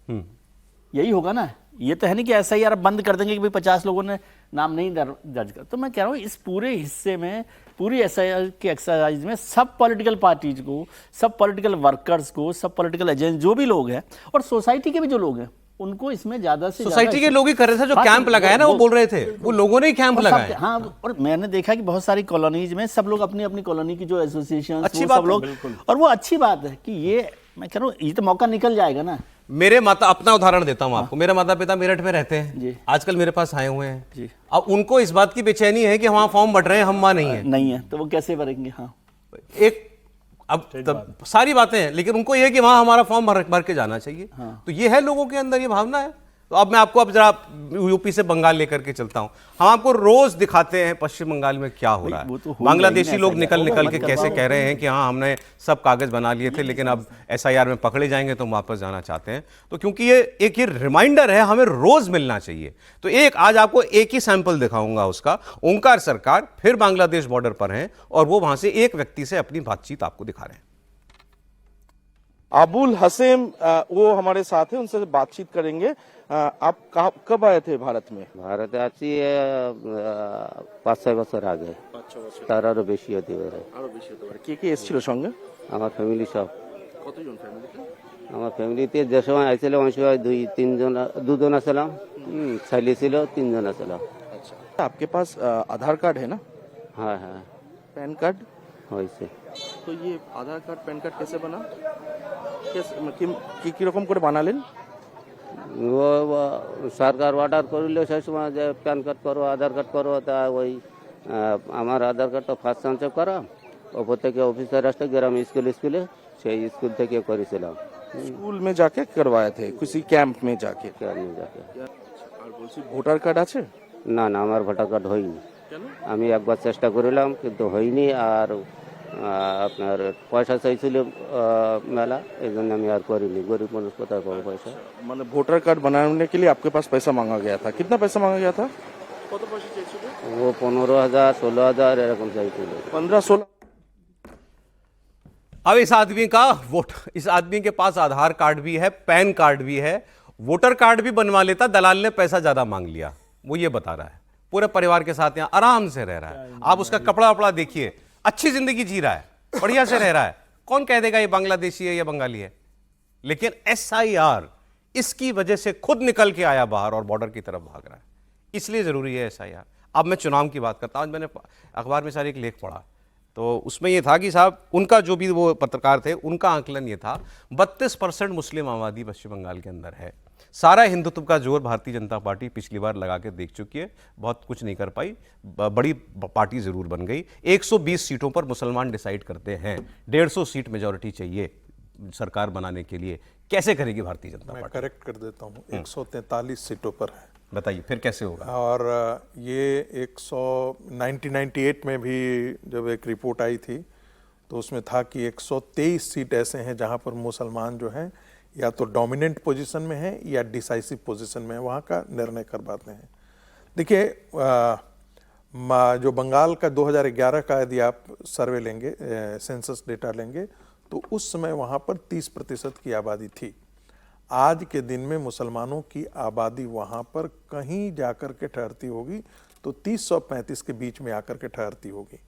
यही होगा ना। ये तो है नहीं कि SIR बंद कर देंगे कि भाई 50 लोगों ने नाम नहीं दर्ज कर। तो मैं कह रहा हूँ इस पूरे हिस्से में, पूरी SIR की एक्सरसाइज में सब पॉलिटिकल पार्टीज को, सब पॉलिटिकल वर्कर्स को, सब पॉलिटिकल एजेंट जो भी लोग हैं और सोसाइटी के भी जो लोग हैं, उनको इसमें ज्यादा से सोसाइटी के लोग ही कर रहे थे। जो कैंप लगाए ना, वो बोल रहे थे, वो लोगों ने ही कैंप लगाए। हाँ, और मैंने देखा कि बहुत सारी कॉलोनीज में सब लोग अपनी अपनी कॉलोनी की जो एसोसिएशन, अच्छी बात सब लोग, और वो अच्छी बात है कि ये, मैं कह रहा हूँ ये तो मौका निकल जाएगा ना। मेरे माता, अपना उदाहरण देता हूं आपको, मेरे माता पिता मेरठ में रहते हैं, आजकल मेरे पास आए हुए हैं जी। अब उनको इस बात की बेचैनी है कि वहां फॉर्म भर रहे हैं, हम वहां नहीं है, तो वो कैसे भरेंगे? हाँ, एक अब सारी बातें हैं, लेकिन उनको यह है कि वहां हमारा फॉर्म भर के जाना चाहिए। तो ये है लोगों के अंदर, ये भावना है। तो अब मैं आपको जरा यूपी से बंगाल लेकर के चलता हूं। हम आपको रोज दिखाते हैं पश्चिम बंगाल में क्या हो रहा है। बांग्लादेशी लोग निकल के कैसे कह रहे हैं कि हाँ हमने सब कागज बना लिए थे, लेकिन अब SIR में पकड़े जाएंगे तो हम वापस जाना चाहते हैं। तो क्योंकि ये रिमाइंडर है, हमें रोज मिलना चाहिए। तो आज आपको एक ही सैंपल दिखाऊंगा उसका। ओंकार सरकार फिर बांग्लादेश बॉर्डर पर हैं और वो वहां से एक व्यक्ति से अपनी बातचीत आपको दिखा रहे हैं। अबुल हसेम वो हमारे साथ हैं, उनसे बातचीत करेंगे। आप कब आए थे भारत में? भारत आছি 5-6 বছর আগে। তার আরো বেশি হতে পারে। কে কে এসেছিল সঙ্গে? আমার ফ্যামিলি সব। কতজন ফ্যামিলিতে? আমার ফ্যামিলিতে যে সময় আইছিল ওই সময় 2-3 ছিলাম, ছেলে ছিল 3 জন ছিলাম। अच्छा, आपके पास आधार कार्ड है ना? हाँ हाँ। पैन कार्ड হয়েছে। तो ये आधार कार्ड पैन कार्ड कैसे बना? কি রকম করে বানালেন? ও সরকার অর্ডার করলো সেই সময় যে প্যান কার্ড করো, আধার কার্ড করো, তা ওই আমার আধার কার্ডটা ফার্স্ট চান্সে করা, ওপর থেকে অফিসার আসতে গ্রাম স্কুলে সেই স্কুল থেকে করেছিলাম। स्कूल में जाके करवाए थे, किसी कैंप में जाके? আর বলছি ভোটার কার্ড আছে? না না, আমার ভোটার কার্ড হয়নি। আমি একবার চেষ্টা করিলাম কিন্তু হয়নি। আর আপনার পয়সা চাইছিল মেলা, এই জন্য আমি আর করিনি। গরিব মানুষ কোথায় পাবো পয়সা? মানে ভোটার कार्ड बनाने के लिए आपके पास पैसा मांगा गया था? कितना पैसा मांगा गया था? কত পয়সা চাইছিল? वो 15,000 16,000 এরকম চাইছিল। 15-16। अब इस आदमी के पास आधार कार्ड भी है, पैन कार्ड भी है, वोटर कार्ड भी बनवा लेता, दलाल ने पैसा ज्यादा मांग लिया। वो ये बता रहा है, पूरे परिवार के साथ यहाँ आराम से रह रहा है। आप उसका कपड़ा वपड़ा देखिए, अच्छी जिंदगी जी रहा है, बढ़िया से रह रहा है। कौन कह देगा ये बांग्लादेशी है या बंगाली है? लेकिन SIR इसकी वजह से खुद निकल के आया बाहर और बॉर्डर की तरफ भाग रहा है। इसलिए जरूरी है SIR। अब मैं चुनाव की बात करता हूं। आज मैंने अखबार में सारे एक लेख पढ़ा, तो उसमें यह था कि साहब उनका जो भी वो पत्रकार थे, उनका आंकलन ये था 32% मुस्लिम आबादी पश्चिम बंगाल के अंदर है। सारा हिंदुत्व का जोर भारतीय जनता पार्टी पिछली बार लगा के देख चुकी है, बहुत कुछ नहीं कर पाई, बड़ी पार्टी जरूर बन गई। 120 सीटों पर मुसलमान डिसाइड करते हैं, 150 सीट मेजॉरिटी चाहिए सरकार बनाने के लिए। कैसे करेगी भारतीय जनता पार्टी? मैं करेक्ट कर देता हूँ, 143 सीटों पर है। बताइए फिर कैसे होगा? और ये 1998 में भी जब एक रिपोर्ट आई थी तो उसमें था कि 123 सीट ऐसे हैं जहाँ पर मुसलमान जो हैं या तो डोमिनेंट पोजीशन में हैं या डिसाइसिव पोजीशन में है, वहाँ का निर्णय कर पाते हैं। देखिए, जो बंगाल का 2011 का यदि आप सर्वे लेंगे, सेंसस डेटा लेंगे, तो उस समय वहाँ पर 30% की आबादी थी। आज के दिन में मुसलमानों की आबादी वहाँ पर कहीं जाकर के ठहरती होगी तो 30 और 35 के बीच में आकर के ठहरती होगी।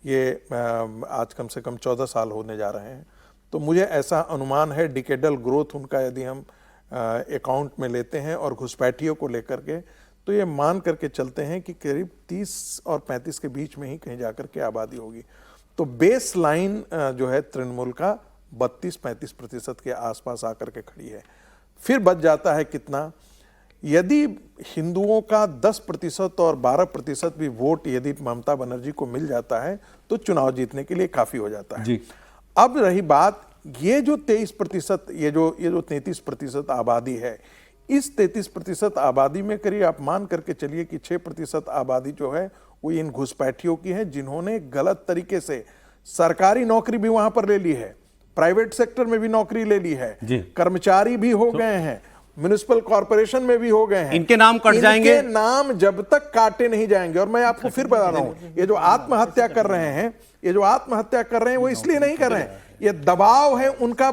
ये आज कम से कम 14 साल होने जा रहे हैं। तो मुझे ऐसा अनुमान है डिकेडल ग्रोथ उनका यदि हम अकाउंट में लेते हैं और घुसपैठियों को लेकर के, तो ये मान करके चलते हैं कि करीब 30 और 35 के बीच में ही कहीं जाकर के आबादी होगी। तो बेस लाइन जो है तृणमूल का 32-35% के आसपास आकर के खड़ी है। फिर बच जाता है कितना, यदि हिंदुओं का 10% और 12% भी वोट यदि ममता बनर्जी को मिल जाता है तो चुनाव जीतने के लिए काफी हो जाता है जी। अब रही बात, ये जो 23%, ये जो 33% आबादी है, इस 33% आबादी में करीब आप मान करके चलिए कि 6% आबादी जो है वो इन घुसपैठियों की है, जिन्होंने गलत तरीके से सरकारी नौकरी भी वहां पर ले ली है, प्राइवेट सेक्टर में भी नौकरी ले ली है, कर्मचारी भी हो गए हैं, म्युनिसिपल कॉर्पोरेशन में भी हो गए हैं। इनके नाम कट जाएंगे, इनके नाम जब तक काटे नहीं जाएंगे। और मैं आपको फिर बता रहा हूं, ये जो आत्महत्या कर रहे हैं, वो इसलिए नहीं कर रहे हैं, ये दबाव है उनका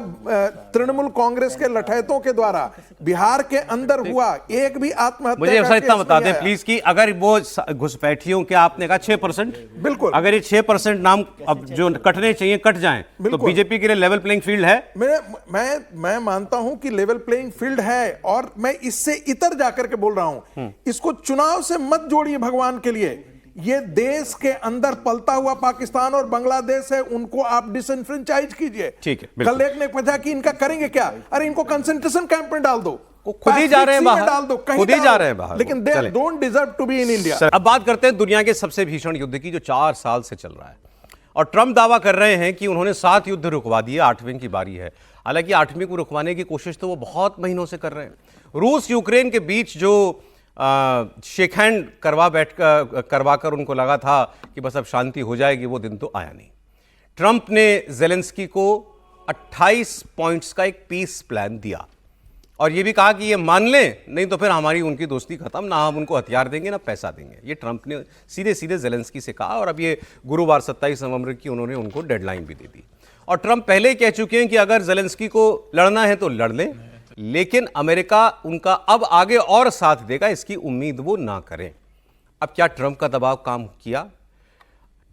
तृणमूल कांग्रेस के लठैतों के द्वारा। बिहार के अंदर हुआ एक भी आत्महत्या, मुझे अफसर इतना बता दें प्लीज कि अगर वो घुसपैठियों के आपने कहा 6%, बिल्कुल, अगर ये 6% नाम अब जो कटने चाहिए कट जाएं, तो बीजेपी के लिए लेवल प्लेइंग फील्ड है। मैं मानता हूं कि लेवल प्लेइंग फील्ड है, और मैं इससे इतर जाकर के बोल रहा हूं, इसको चुनाव से मत जोड़िए भगवान के लिए। ये देश के अंदर पलता हुआ पाकिस्तान और बांग्लादेश है, उनको आप डिसइंफ्रेंचाइज कीजिए। ठीक है, कल एक ने पूछा कि इनका करेंगे क्या, अरे इनको कंसंट्रेशन कैंप में डाल दो, खुद ही जा रहे हैं बाहर, डाल दो, खुद ही जा रहे हैं बाहर, लेकिन they don't deserve to be in India. अब बात करते हैं दुनिया के सबसे भीषण युद्ध की, जो 4 साल से चल रहा है, और ट्रंप दावा कर रहे हैं कि उन्होंने 7 युद्ध रुकवा दिए, 8वें की बारी है। हालांकि 8वीं को रुकवाने की कोशिश तो वो बहुत महीनों से कर रहे हैं। रूस यूक्रेन के बीच जो शेक हैंड करवा कर उनको लगा था कि बस अब शांति हो जाएगी, वो दिन तो आया नहीं। ट्रंप ने जेलेंस्की को 28 पॉइंट्स का एक पीस प्लान दिया, और ये भी कहा कि ये मान लें, नहीं तो फिर हमारी उनकी दोस्ती खत्म, ना हम उनको हथियार देंगे ना पैसा देंगे। ये ट्रंप ने सीधे सीधे जेलेंस्की से कहा, और अब ये गुरुवार 27 नवंबर की उन्होंने उनको डेडलाइन भी दे दी। और ट्रंप पहले ही कह चुके हैं कि अगर जेलेंस्की को लड़ना है तो लड़ लें, लेकिन अमेरिका उनका अब आगे और साथ देगा, इसकी उम्मीद वो ना करें। अब क्या ट्रंप का दबाव काम किया?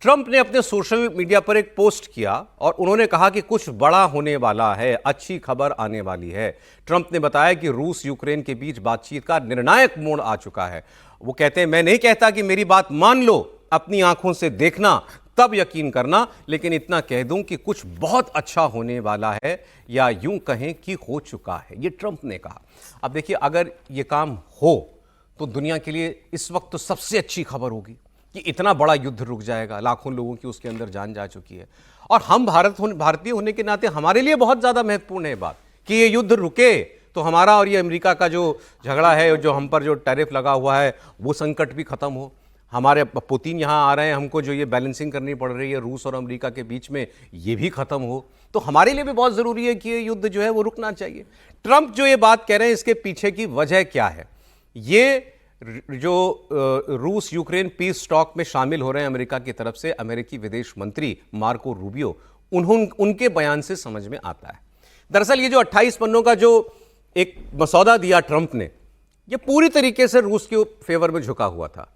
ट्रंप ने अपने सोशल मीडिया पर एक पोस्ट किया और उन्होंने कहा कि कुछ बड़ा होने वाला है, अच्छी खबर आने वाली है। ट्रंप ने बताया कि रूस यूक्रेन के बीच बातचीत का निर्णायक मोड़ आ चुका है। वो कहते हैं, मैं नहीं कहता कि मेरी बात मान लो, अपनी आंखों से देखना तब यकीन करना, लेकिन इतना कह दूं कि कुछ बहुत अच्छा होने वाला है, या यूं कहें कि हो चुका है। ये ट्रंप ने कहा। अब देखिए, अगर ये काम हो तो दुनिया के लिए इस वक्त तो सबसे अच्छी खबर होगी कि इतना बड़ा युद्ध रुक जाएगा, लाखों लोगों की उसके अंदर जान जा चुकी है। और हम भारतीय होने के नाते हमारे लिए बहुत ज़्यादा महत्वपूर्ण है बात कि ये युद्ध रुके, तो हमारा और ये अमेरिका का जो झगड़ा है, जो हम पर जो टैरिफ लगा हुआ है, वो संकट भी खत्म हो। हमारे पुतिन यहाँ आ रहे हैं, हमको जो ये बैलेंसिंग करनी पड़ रही है रूस और अमेरिका के बीच में, ये भी खत्म हो। तो हमारे लिए भी बहुत ज़रूरी है कि ये युद्ध जो है वो रुकना चाहिए। ट्रंप जो ये बात कह रहे हैं, इसके पीछे की वजह क्या है? ये जो रूस यूक्रेन पीस टॉक में शामिल हो रहे हैं अमेरिका की तरफ से, अमेरिकी विदेश मंत्री मार्को रूबियो, उनके बयान से समझ में आता है। दरअसल ये जो 28 पन्नों का जो एक मसौदा दिया ट्रंप ने, ये पूरी तरीके से रूस के फेवर में झुका हुआ था।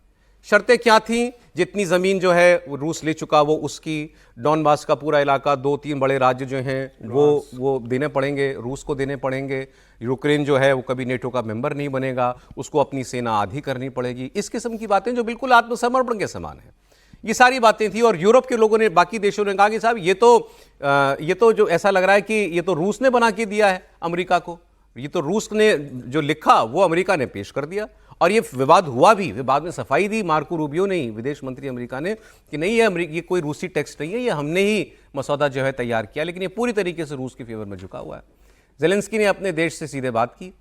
शर्तें क्या थीं? जितनी ज़मीन जो है वो रूस ले चुका, वो उसकी, डॉनबास का पूरा इलाका, 2-3 बड़े राज्य जो हैं वो देने पड़ेंगे, रूस को देने पड़ेंगे। यूक्रेन जो है वो कभी नेटो का मेंबर नहीं बनेगा, उसको अपनी सेना आधी करनी पड़ेगी। इस किस्म की बातें जो बिल्कुल आत्मसमर्पण के समान है, ये सारी बातें थी। और यूरोप के लोगों ने, बाकी देशों ने कहा कि साहब ये तो जो ऐसा लग रहा है कि ये तो रूस ने बना के दिया है अमेरिका को, ये तो रूस ने जो लिखा वो अमेरिका ने पेश कर दिया। और ये विवाद हुआ भी, विवाद में सफाई दी मार्को रूबियो ने, विदेश मंत्री अमेरिका ने, कि नहीं ये कोई रूसी टेक्स्ट नहीं है, ये हमने ही मसौदा जो है तैयार किया, लेकिन ये पूरी तरीके से रूस के फेवर में झुका हुआ है। जेलेंस्की ने अपने देश से सीधे बात की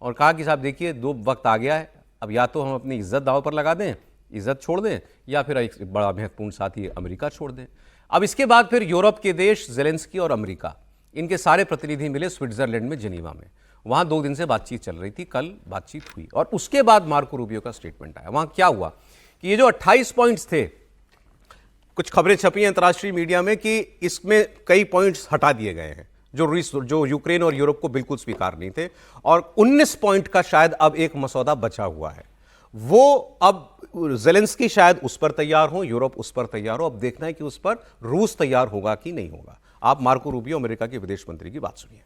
और कहा कि साहब देखिए, 2 वक्त आ गया है, अब या तो हम अपनी इज्जत दांव पर लगा दें, इज्जत छोड़ दें, या फिर एक बड़ा महत्वपूर्ण साथी अमेरिका छोड़ दें। अब इसके बाद फिर यूरोप के देश, जेलेंस्की और अमेरिका, इनके सारे प्रतिनिधि मिले स्विट्जरलैंड में, जिनीवा में। वहाँ 2 दिन से बातचीत चल रही थी, कल बातचीत हुई और उसके बाद मार्को रूबियो का स्टेटमेंट आया। वहाँ क्या हुआ कि ये जो 28 पॉइंट्स थे, कुछ खबरें छपी हैं अंतर्राष्ट्रीय मीडिया में कि इसमें कई पॉइंट्स हटा दिए गए हैं जो यूक्रेन और यूरोप को बिल्कुल स्वीकार नहीं थे, और 19 पॉइंट का शायद अब एक मसौदा बचा हुआ है। वो अब ज़ेलेंस्की शायद उस पर तैयार हो, यूरोप उस पर तैयार हो। अब देखना है कि उस पर रूस तैयार होगा कि नहीं होगा। आप मार्को रूबियो अमेरिका के विदेश मंत्री की बात सुनिए।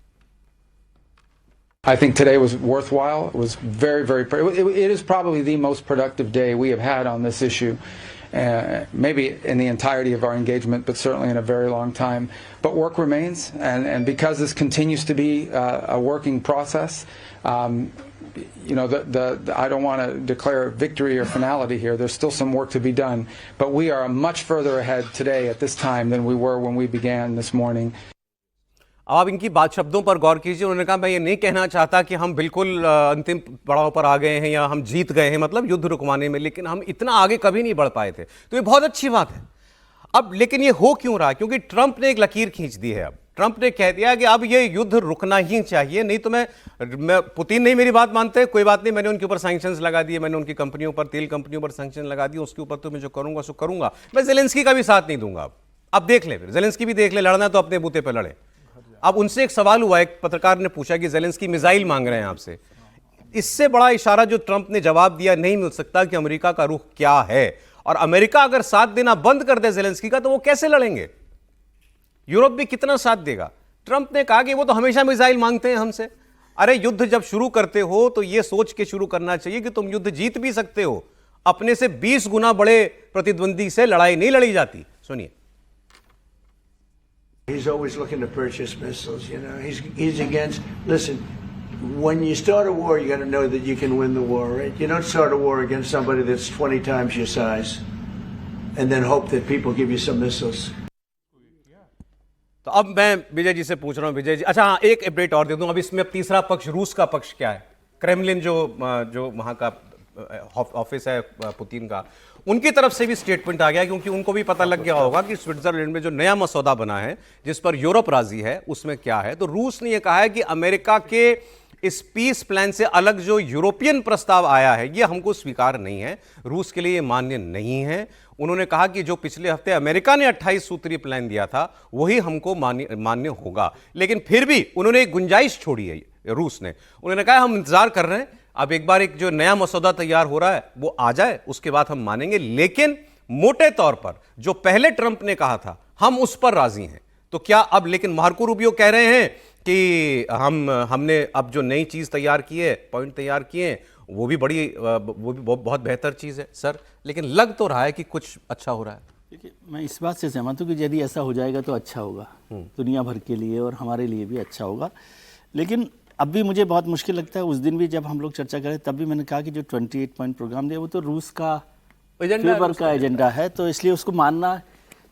I think today was worthwhile. It was very, very. It is probably the most productive day we have had on this issue, maybe in the entirety of our engagement, but certainly in a very long time. But work remains, and because this continues to be a working process, you know, I don't want to declare victory or finality here. There's still some work to be done, but we are much further ahead today at this time than we were when we began this morning. अब आप इनकी बात शब्दों पर गौर कीजिए। उन्होंने कहा मैं ये नहीं कहना चाहता कि हम बिल्कुल अंतिम पड़ाव पर आ गए हैं या हम जीत गए हैं, मतलब युद्ध रुकवाने में, लेकिन हम इतना आगे कभी नहीं बढ़ पाए थे। तो ये बहुत अच्छी बात है। अब लेकिन ये हो क्यों रहा? क्योंकि ट्रंप ने एक लकीर खींच दी है। अब ट्रंप ने कह दिया कि अब ये युद्ध रुकना ही चाहिए, नहीं तो मैं पुतिन नहीं मेरी बात मानते, कोई बात नहीं, मैंने उनके ऊपर सैंक्शंस लगा दिए, मैंने उनकी कंपनियों पर, तेल कंपनियों पर सैंक्शन लगा दिए, उसके ऊपर तो मैं जो करूंगा सो करूंगा, मैं ज़ेलेंस्की का भी साथ नहीं दूंगा। अब देख ले, फिर ज़ेलेंस्की भी देख ले, लड़ना तो अपने बूते पर लड़े। अब उनसे एक सवाल हुआ, एक पत्रकार ने पूछा कि ज़ेलेंस्की मिसाइल मांग रहे हैं आपसे। इससे बड़ा इशारा जो ट्रंप ने जवाब दिया नहीं मिल सकता कि अमेरिका का रुख क्या है, और अमेरिका अगर साथ देना बंद कर दे ज़ेलेंस्की का तो वो कैसे लड़ेंगे? यूरोप भी कितना साथ देगा? ट्रंप ने कहा कि वो तो हमेशा मिसाइल मांगते हैं हमसे। अरे युद्ध जब शुरू करते हो तो ये सोच के शुरू करना चाहिए कि तुम युद्ध जीत भी सकते हो, अपने से 20 गुना बड़े प्रतिद्वंदी से लड़ाई नहीं लड़ी जाती। सुनिए। He's always looking to purchase missiles, you know. He's against. Listen, when you start a war, you got to know that you can win the war, right? You don't start a war against somebody that's 20 times your size, and then hope that people give you some missiles. तो अब मैं विजय जी से पूछ रहा हूं। विजय जी, अच्छा हाँ, एक अपडेट और दे दूं। अब इसमें अब तीसरा पक्ष, रूस का पक्ष क्या है? क्रेमलिन जो वहां का ऑफिस है पुतिन का, उनकी तरफ से भी स्टेटमेंट आ गया, क्योंकि उनको भी पता लग गया होगा कि स्विट्जरलैंड में जो नया मसौदा बना है जिस पर यूरोप राजी है उसमें क्या है। तो रूस ने यह कहा है कि अमेरिका के इस पीस प्लान से अलग जो यूरोपियन प्रस्ताव आया है ये हमको स्वीकार नहीं है, रूस के लिए ये मान्य नहीं है। उन्होंने कहा कि जो पिछले हफ्ते अमेरिका ने 28 सूत्रीय प्लान दिया था वही हमको मान्य होगा, लेकिन फिर भी उन्होंने एक गुंजाइश छोड़ी है रूस ने। उन्होंने कहा हम इंतजार कर रहे हैं, अब एक बार एक जो नया मसौदा तैयार हो रहा है वो आ जाए, उसके बाद हम मानेंगे, लेकिन मोटे तौर पर जो पहले ट्रंप ने कहा था हम उस पर राजी हैं। तो क्या अब, लेकिन मार्को रूबियो कह रहे हैं कि हमने अब जो नई चीज तैयार की है, पॉइंट तैयार किए हैं, वो भी बहुत बेहतर चीज है सर, लेकिन लग तो रहा है कि कुछ अच्छा हो रहा है। देखिए, मैं इस बात से सहमत हूँ कि यदि ऐसा हो जाएगा तो अच्छा होगा, दुनिया भर के लिए और हमारे लिए भी अच्छा होगा। लेकिन अब भी मुझे बहुत मुश्किल लगता है, उस दिन भी जब हम लोग चर्चा करें तब भी मैंने कहा कि जो 28 पॉइंट प्रोग्राम दिया वो तो रूस का फेवर का एजेंडा है, तो इसलिए उसको मानना।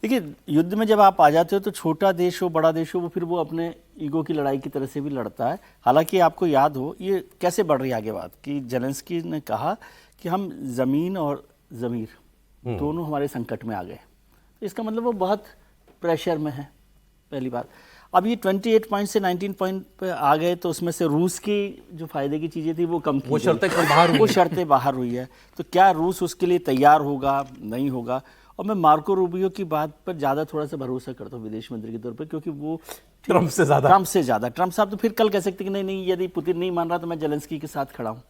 देखिए, युद्ध में जब आप आ जाते हो तो छोटा देश हो बड़ा देश हो, वो फिर वो अपने ईगो की लड़ाई की तरह से भी लड़ता है। हालांकि आपको याद हो ये कैसे बढ़ रही है आगे बात कि ज़ेलेंस्की ने कहा कि हम ज़मीन और ज़मीर दोनों हमारे संकट में आ गए, तो इसका मतलब वो बहुत प्रेशर में है, पहली बात। अब ये 28 पॉइंट से 19 पॉइंट पे आ गए, तो उसमें से रूस की जो फायदे की चीज़ें थी वो कम की, वो शर्तें बाहर हुई है। तो क्या रूस उसके लिए तैयार होगा, नहीं होगा? और मैं मार्को रूबियो की बात पर ज़्यादा थोड़ा सा भरोसा करता हूँ विदेश मंत्री के तौर पर, क्योंकि वो ट्रंप से ज़्यादा ट्रंप साहब तो फिर कल कह सकते कि नहीं, यदि पुतिन नहीं मान रहा तो मैं ज़ेलेंस्की के साथ खड़ा हूँ,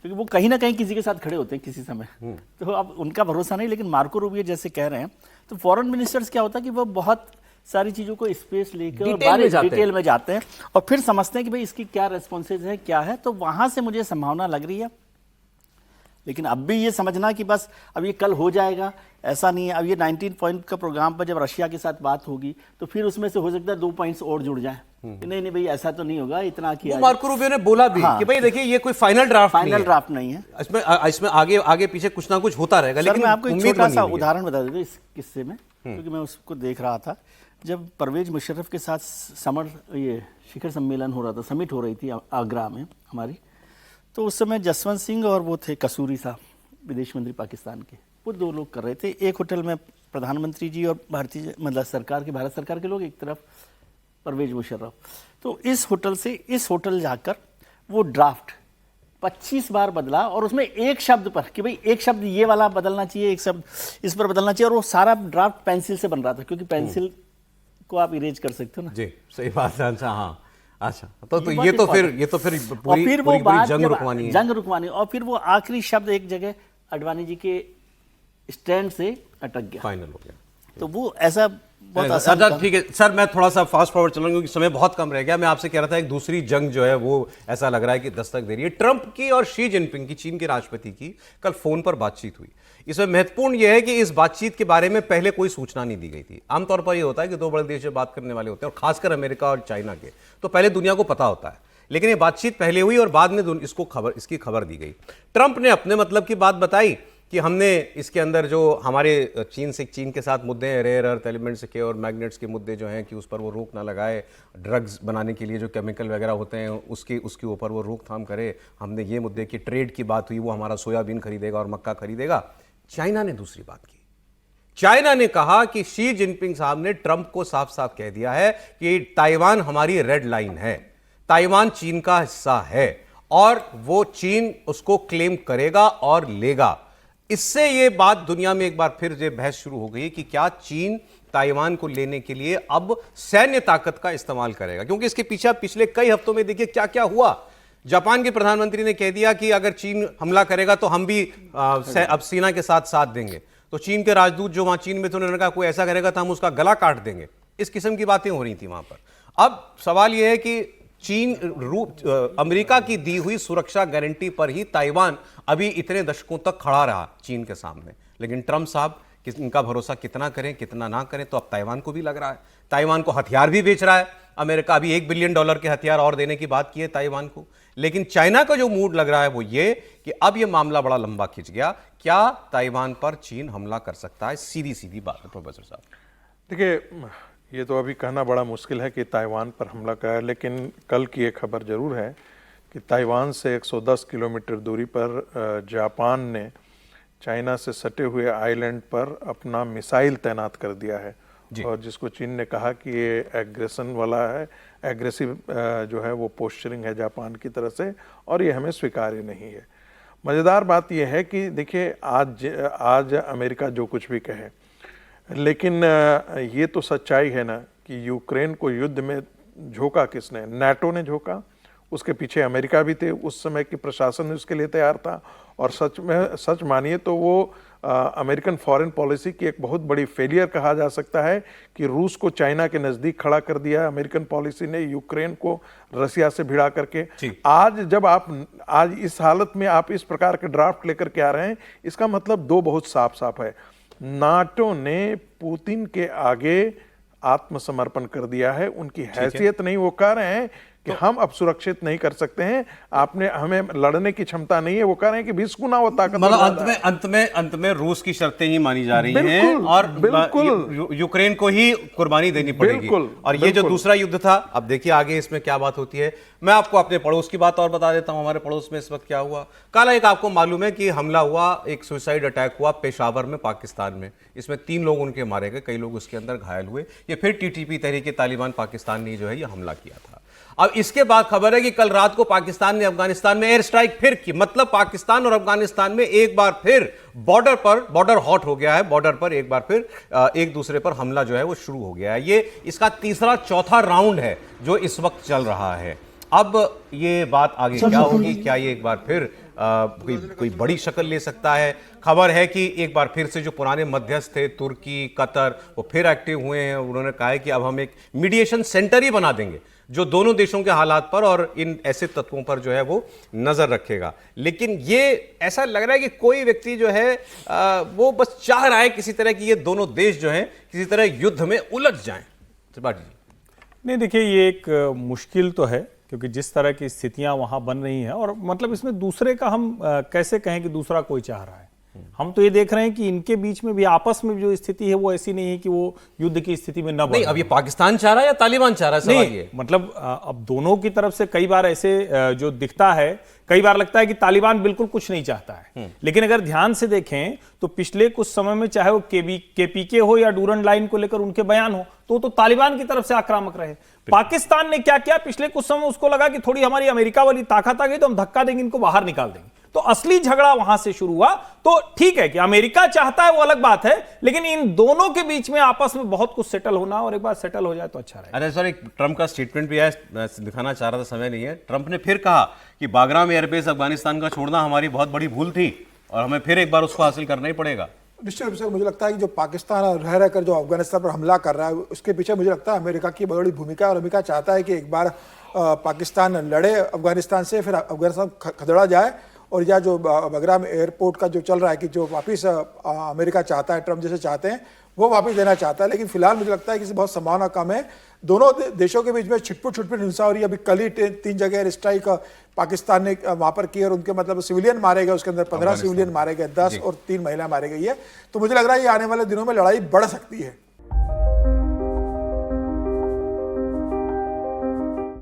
क्योंकि वो कहीं ना कहीं किसी के साथ खड़े होते हैं किसी समय। तो अब उनका भरोसा नहीं, लेकिन मार्को रूबियो जैसे कह रहे हैं, तो फॉरेन मिनिस्टर्स क्या होता है कि वो बहुत सारी चीज़ों को स्पेस लेकर डिटेल में जाते हैं और फिर समझते हैं कि भाई इसकी क्या रेस्पॉन्सेज है, क्या है। तो वहाँ से मुझे संभावना लग रही है, लेकिन अब भी ये समझना कि बस अब ये कल हो जाएगा, ऐसा नहीं है। अब ये 19 पॉइंट का प्रोग्राम पर जब रशिया के साथ बात होगी तो फिर उसमें से हो सकता है 2 पॉइंट्स और जुड़ जाएं। नहीं भाई ऐसा तो नहीं होगा, इतना किया। मार्को रूबियो ने बोला भी कि भाई देखिए ये कोई फाइनल ड्राफ्ट नहीं है, इसमें आगे पीछे कुछ ना कुछ होता रहेगा। लेकिन मैं आपको एक छोटा सा उदाहरण बता देता हूँ इस किस्से में, क्योंकि मैं उसको देख रहा था जब परवेज मुशर्रफ के साथ ये शिखर सम्मेलन हो रहा था, समिट हो रही थी आगरा में हमारी, तो उस समय जसवंत सिंह और वो थे कसूरी साहब, विदेश मंत्री पाकिस्तान के, वो 2 लोग कर रहे थे। एक होटल में प्रधानमंत्री जी और भारत सरकार के लोग, एक तरफ परवेज मुशर्रफ। तो इस होटल से इस होटल जाकर वो ड्राफ्ट 25 बार बदला, और उसमें एक शब्द पर कि भाई एक शब्द ये वाला बदलना चाहिए, एक शब्द इस पर बदलना चाहिए, और वो सारा ड्राफ्ट पेंसिल से बन रहा था, क्योंकि पेंसिल को आप इरेज कर सकते हो ना। जी, सही बात है। हाँ, अच्छा, तो ये तो फिर और फिर वो पूरी बात जंग जब रुकवानी है। जंग रुकवानी, और फिर वो आखिरी शब्द एक जगह आडवाणी जी के स्टैंड से अटक गया, फाइनल हो गया। तो वो ऐसा बहुत आसान सर काम। ठीक है सर, मैं थोड़ा सा फास्ट फॉरवर्ड चलूंगा क्योंकि समय बहुत कम रह गया। मैं आपसे कह रहा था एक दूसरी जंग जो है वो ऐसा लग रहा है कि दस्तक दे रही है। ट्रंप की और शी जिनपिंग की, चीन के राष्ट्रपति की, कल फोन पर बातचीत हुई। इसमें महत्वपूर्ण यह है कि इस बातचीत के बारे में पहले कोई सूचना नहीं दी गई थी। आमतौर पर यह होता है कि दो बड़े देश जब बात करने वाले होते हैं, और खासकर अमेरिका और चाइना के, तो पहले दुनिया को पता होता है। लेकिन ये बातचीत पहले हुई और बाद में इसकी खबर दी गई। ट्रंप ने अपने मतलब की बात बताई कि हमने इसके अंदर जो हमारे चीन के साथ मुद्दे हैं, रेयर अर्थ एलिमेंट्स के और मैग्नेट्स के मुद्दे जो हैं, कि उस पर वो रोक ना लगाए, ड्रग्स बनाने के लिए जो केमिकल वगैरह होते हैं उसके ऊपर वो रोकथाम करे। हमने ये मुद्दे की ट्रेड की बात हुई, वो हमारा सोयाबीन खरीदेगा और मक्का खरीदेगा। चाइना ने दूसरी बात की। चाइना ने कहा कि शी जिनपिंग साहब ने ट्रंप को साफ साफ कह दिया है कि ताइवान हमारी रेड लाइन है, ताइवान चीन का हिस्सा है और वो चीन उसको क्लेम करेगा और लेगा। इससे ये बात दुनिया में एक बार फिर ये बहस शुरू हो गई कि क्या चीन ताइवान को लेने के लिए अब सैन्य ताकत का इस्तेमाल करेगा, क्योंकि इसके पीछे पिछले कई हफ्तों में देखिए क्या क्या हुआ। जापान के प्रधानमंत्री ने कह दिया कि अगर चीन हमला करेगा तो हम भी अब सेना के साथ देंगे। तो चीन के राजदूत जो वहां चीन में थे उन्होंने कहा कोई ऐसा करेगा तो हम उसका गला काट देंगे। इस किस्म की बातें हो रही थी वहां पर। अब सवाल यह है कि अमेरिका की दी हुई सुरक्षा गारंटी पर ही ताइवान अभी इतने दशकों तक खड़ा रहा चीन के सामने। लेकिन ट्रंप साहब इनका भरोसा कितना करें कितना ना करें, तो अब ताइवान को भी लग रहा है, ताइवान को हथियार भी बेच रहा है। अमेरिका अभी $1 बिलियन के हथियार और देने की बात की है ताइवान को। लेकिन चाइना का जो मूड लग रहा है वो ये कि अब ये मामला बड़ा लंबा खिंच गया, क्या ताइवान पर चीन हमला कर सकता है? सीधी सीधी बात है प्रोफेसर साहब। देखिए, ये तो अभी कहना बड़ा मुश्किल है कि ताइवान पर हमला करा, लेकिन कल की एक खबर जरूर है कि ताइवान से 110 किलोमीटर दूरी पर जापान ने चाइना से सटे हुए आइलैंड पर अपना मिसाइल तैनात कर दिया है, और जिसको चीन ने कहा कि ये एग्रेशन वाला है, एग्रेसिव जो है वो पोस्चरिंग है जापान की तरफ से, और ये हमें स्वीकार्य नहीं है। मज़ेदार बात यह है कि देखिए, आज अमेरिका जो कुछ भी कहे, लेकिन ये तो सच्चाई है ना कि यूक्रेन को युद्ध में झोंका किसने? नाटो ने झोंका, उसके पीछे अमेरिका भी थे, उस समय की प्रशासन उसके लिए तैयार था। और सच मानिए तो वो अमेरिकन फॉरेन पॉलिसी की एक बहुत बड़ी फेलियर कहा जा सकता है कि रूस को चाइना के नज़दीक खड़ा कर दिया अमेरिकन पॉलिसी ने, यूक्रेन को रसिया से भिड़ा करके। आज जब आज इस हालत में आप इस प्रकार के ड्राफ्ट लेकर के आ रहे हैं, इसका मतलब दो बहुत साफ साफ है। नाटो ने पुतिन के आगे आत्मसमर्पण कर दिया है, उनकी हैसियत नहीं, वो कह रहे हैं कि हम अब सुरक्षित नहीं कर सकते हैं, हमें लड़ने की क्षमता नहीं है। वो कह रहे हैं कि 20 गुना वो ताकत, मतलब अंत में रूस की शर्तें ही मानी जा रही हैं और बिल्कुल यूक्रेन को ही कुर्बानी देनी पड़ेगी। और ये जो दूसरा युद्ध था, अब देखिए आगे इसमें क्या बात होती है। मैं आपको अपने पड़ोस की बात और बता देता हूं। हमारे पड़ोस में इस वक्त क्या हुआ, कल एक आपको मालूम है कि हमला हुआ, एक सुसाइड अटैक हुआ पेशावर में, पाकिस्तान में। इसमें 3 लोग उनके मारे गए, कई लोग उसके अंदर घायल हुए। ये फिर टीटीपी तहरीक तालिबान पाकिस्तान ने जो है ये हमला किया था। अब इसके बाद खबर है कि कल रात को पाकिस्तान ने अफगानिस्तान में एयर स्ट्राइक फिर की। मतलब पाकिस्तान और अफगानिस्तान में एक बार फिर बॉर्डर हॉट हो गया है, बॉर्डर पर एक बार फिर एक दूसरे पर हमला जो है वो शुरू हो गया है। ये इसका तीसरा चौथा राउंड है जो इस वक्त चल रहा है। अब ये बात आगे क्या होगी, क्या ये एक बार फिर कोई बड़ी शक्ल ले सकता है? खबर है कि एक बार फिर से जो पुराने मध्यस्थ थे, तुर्की, कतर, वो फिर एक्टिव हुए हैं। उन्होंने कहा है कि अब हम एक मीडिएशन सेंटर ही बना देंगे जो दोनों देशों के हालात पर और इन ऐसे तत्वों पर जो है वो नजर रखेगा। लेकिन ये ऐसा लग रहा है कि कोई व्यक्ति जो है वो बस चाह रहा है किसी तरह की ये दोनों देश जो हैं किसी तरह युद्ध में उलझ जाएं। त्रिपाठी जी, नहीं देखिए, ये एक मुश्किल तो है क्योंकि जिस तरह की स्थितियां वहां बन रही हैं, और मतलब इसमें दूसरे का हम कैसे कहें कि दूसरा कोई चाह रहा है। हम तो ये देख रहे हैं कि इनके बीच में भी आपस में जो स्थिति है वो ऐसी नहीं है कि वो युद्ध की स्थिति में न बने। नहीं, अब ये पाकिस्तान चाह रहा है या तालिबान चाह रहा है? सवाल ये मतलब अब दोनों की तरफ से कई बार ऐसे जो दिखता है, कई बार लगता है कि तालिबान बिल्कुल कुछ नहीं चाहता है। लेकिन अगर ध्यान से देखें तो पिछले कुछ समय में चाहे वो केपीके हो या डूरन लाइन को लेकर उनके बयान हो, तो तालिबान की तरफ से आक्रामक रहे। पाकिस्तान ने क्या किया, पिछले कुछ समय उसको लगा कि थोड़ी हमारी अमेरिका वाली ताकत आ गई तो हम धक्का देंगे, इनको बाहर निकाल देंगे। तो असली झगड़ा वहां से शुरू हुआ। तो ठीक है कि अमेरिका चाहता है वो अलग बात है, लेकिन इन दोनों के बीच में आपस में बहुत कुछ सेटल होना, और एक बार सेटल हो जाए तो अच्छा रहेगा। अरे सर, एक ट्रंप का स्टेटमेंट भी है, मैं दिखाना चाह रहा था, समय नहीं है। ट्रंप ने फिर कहा कि बागराम एयरबेस अफगानिस्तान का छोड़ना हमारी बहुत बड़ी भूल थी और हमें फिर एक बार उसको हासिल करना ही पड़ेगा। निश्चित रूप से मुझे लगता है कि जो पाकिस्तान रह रहकर जो अफगानिस्तान पर हमला कर रहा है, उसके पीछे मुझे लगता है अमेरिका की बहुत बड़ी भूमिका है। और अमेरिका चाहता है कि एक बार पाकिस्तान लड़े अफगानिस्तान से, फिर अफगानिस्तान खदेड़ा जाए, और या जो बागराम एयरपोर्ट का जो चल रहा है कि जो वापस अमेरिका चाहता है, ट्रंप जैसे चाहते हैं, वो वापस देना चाहता है। लेकिन फिलहाल मुझे लगता है कि बहुत संभावना कम है। दोनों देशों के बीच में छिटपुट हिंसा हो रही है। अभी कल ही 3 जगह एयर स्ट्राइक पाकिस्तान ने वहां पर की, और उनके मतलब सिविलियन मारे गए, उसके अंदर 15 सिविलियन मारे गए, 10 और 3 महिला मारी गई है। तो मुझे लग रहा है ये आने वाले दिनों में लड़ाई बढ़ सकती है।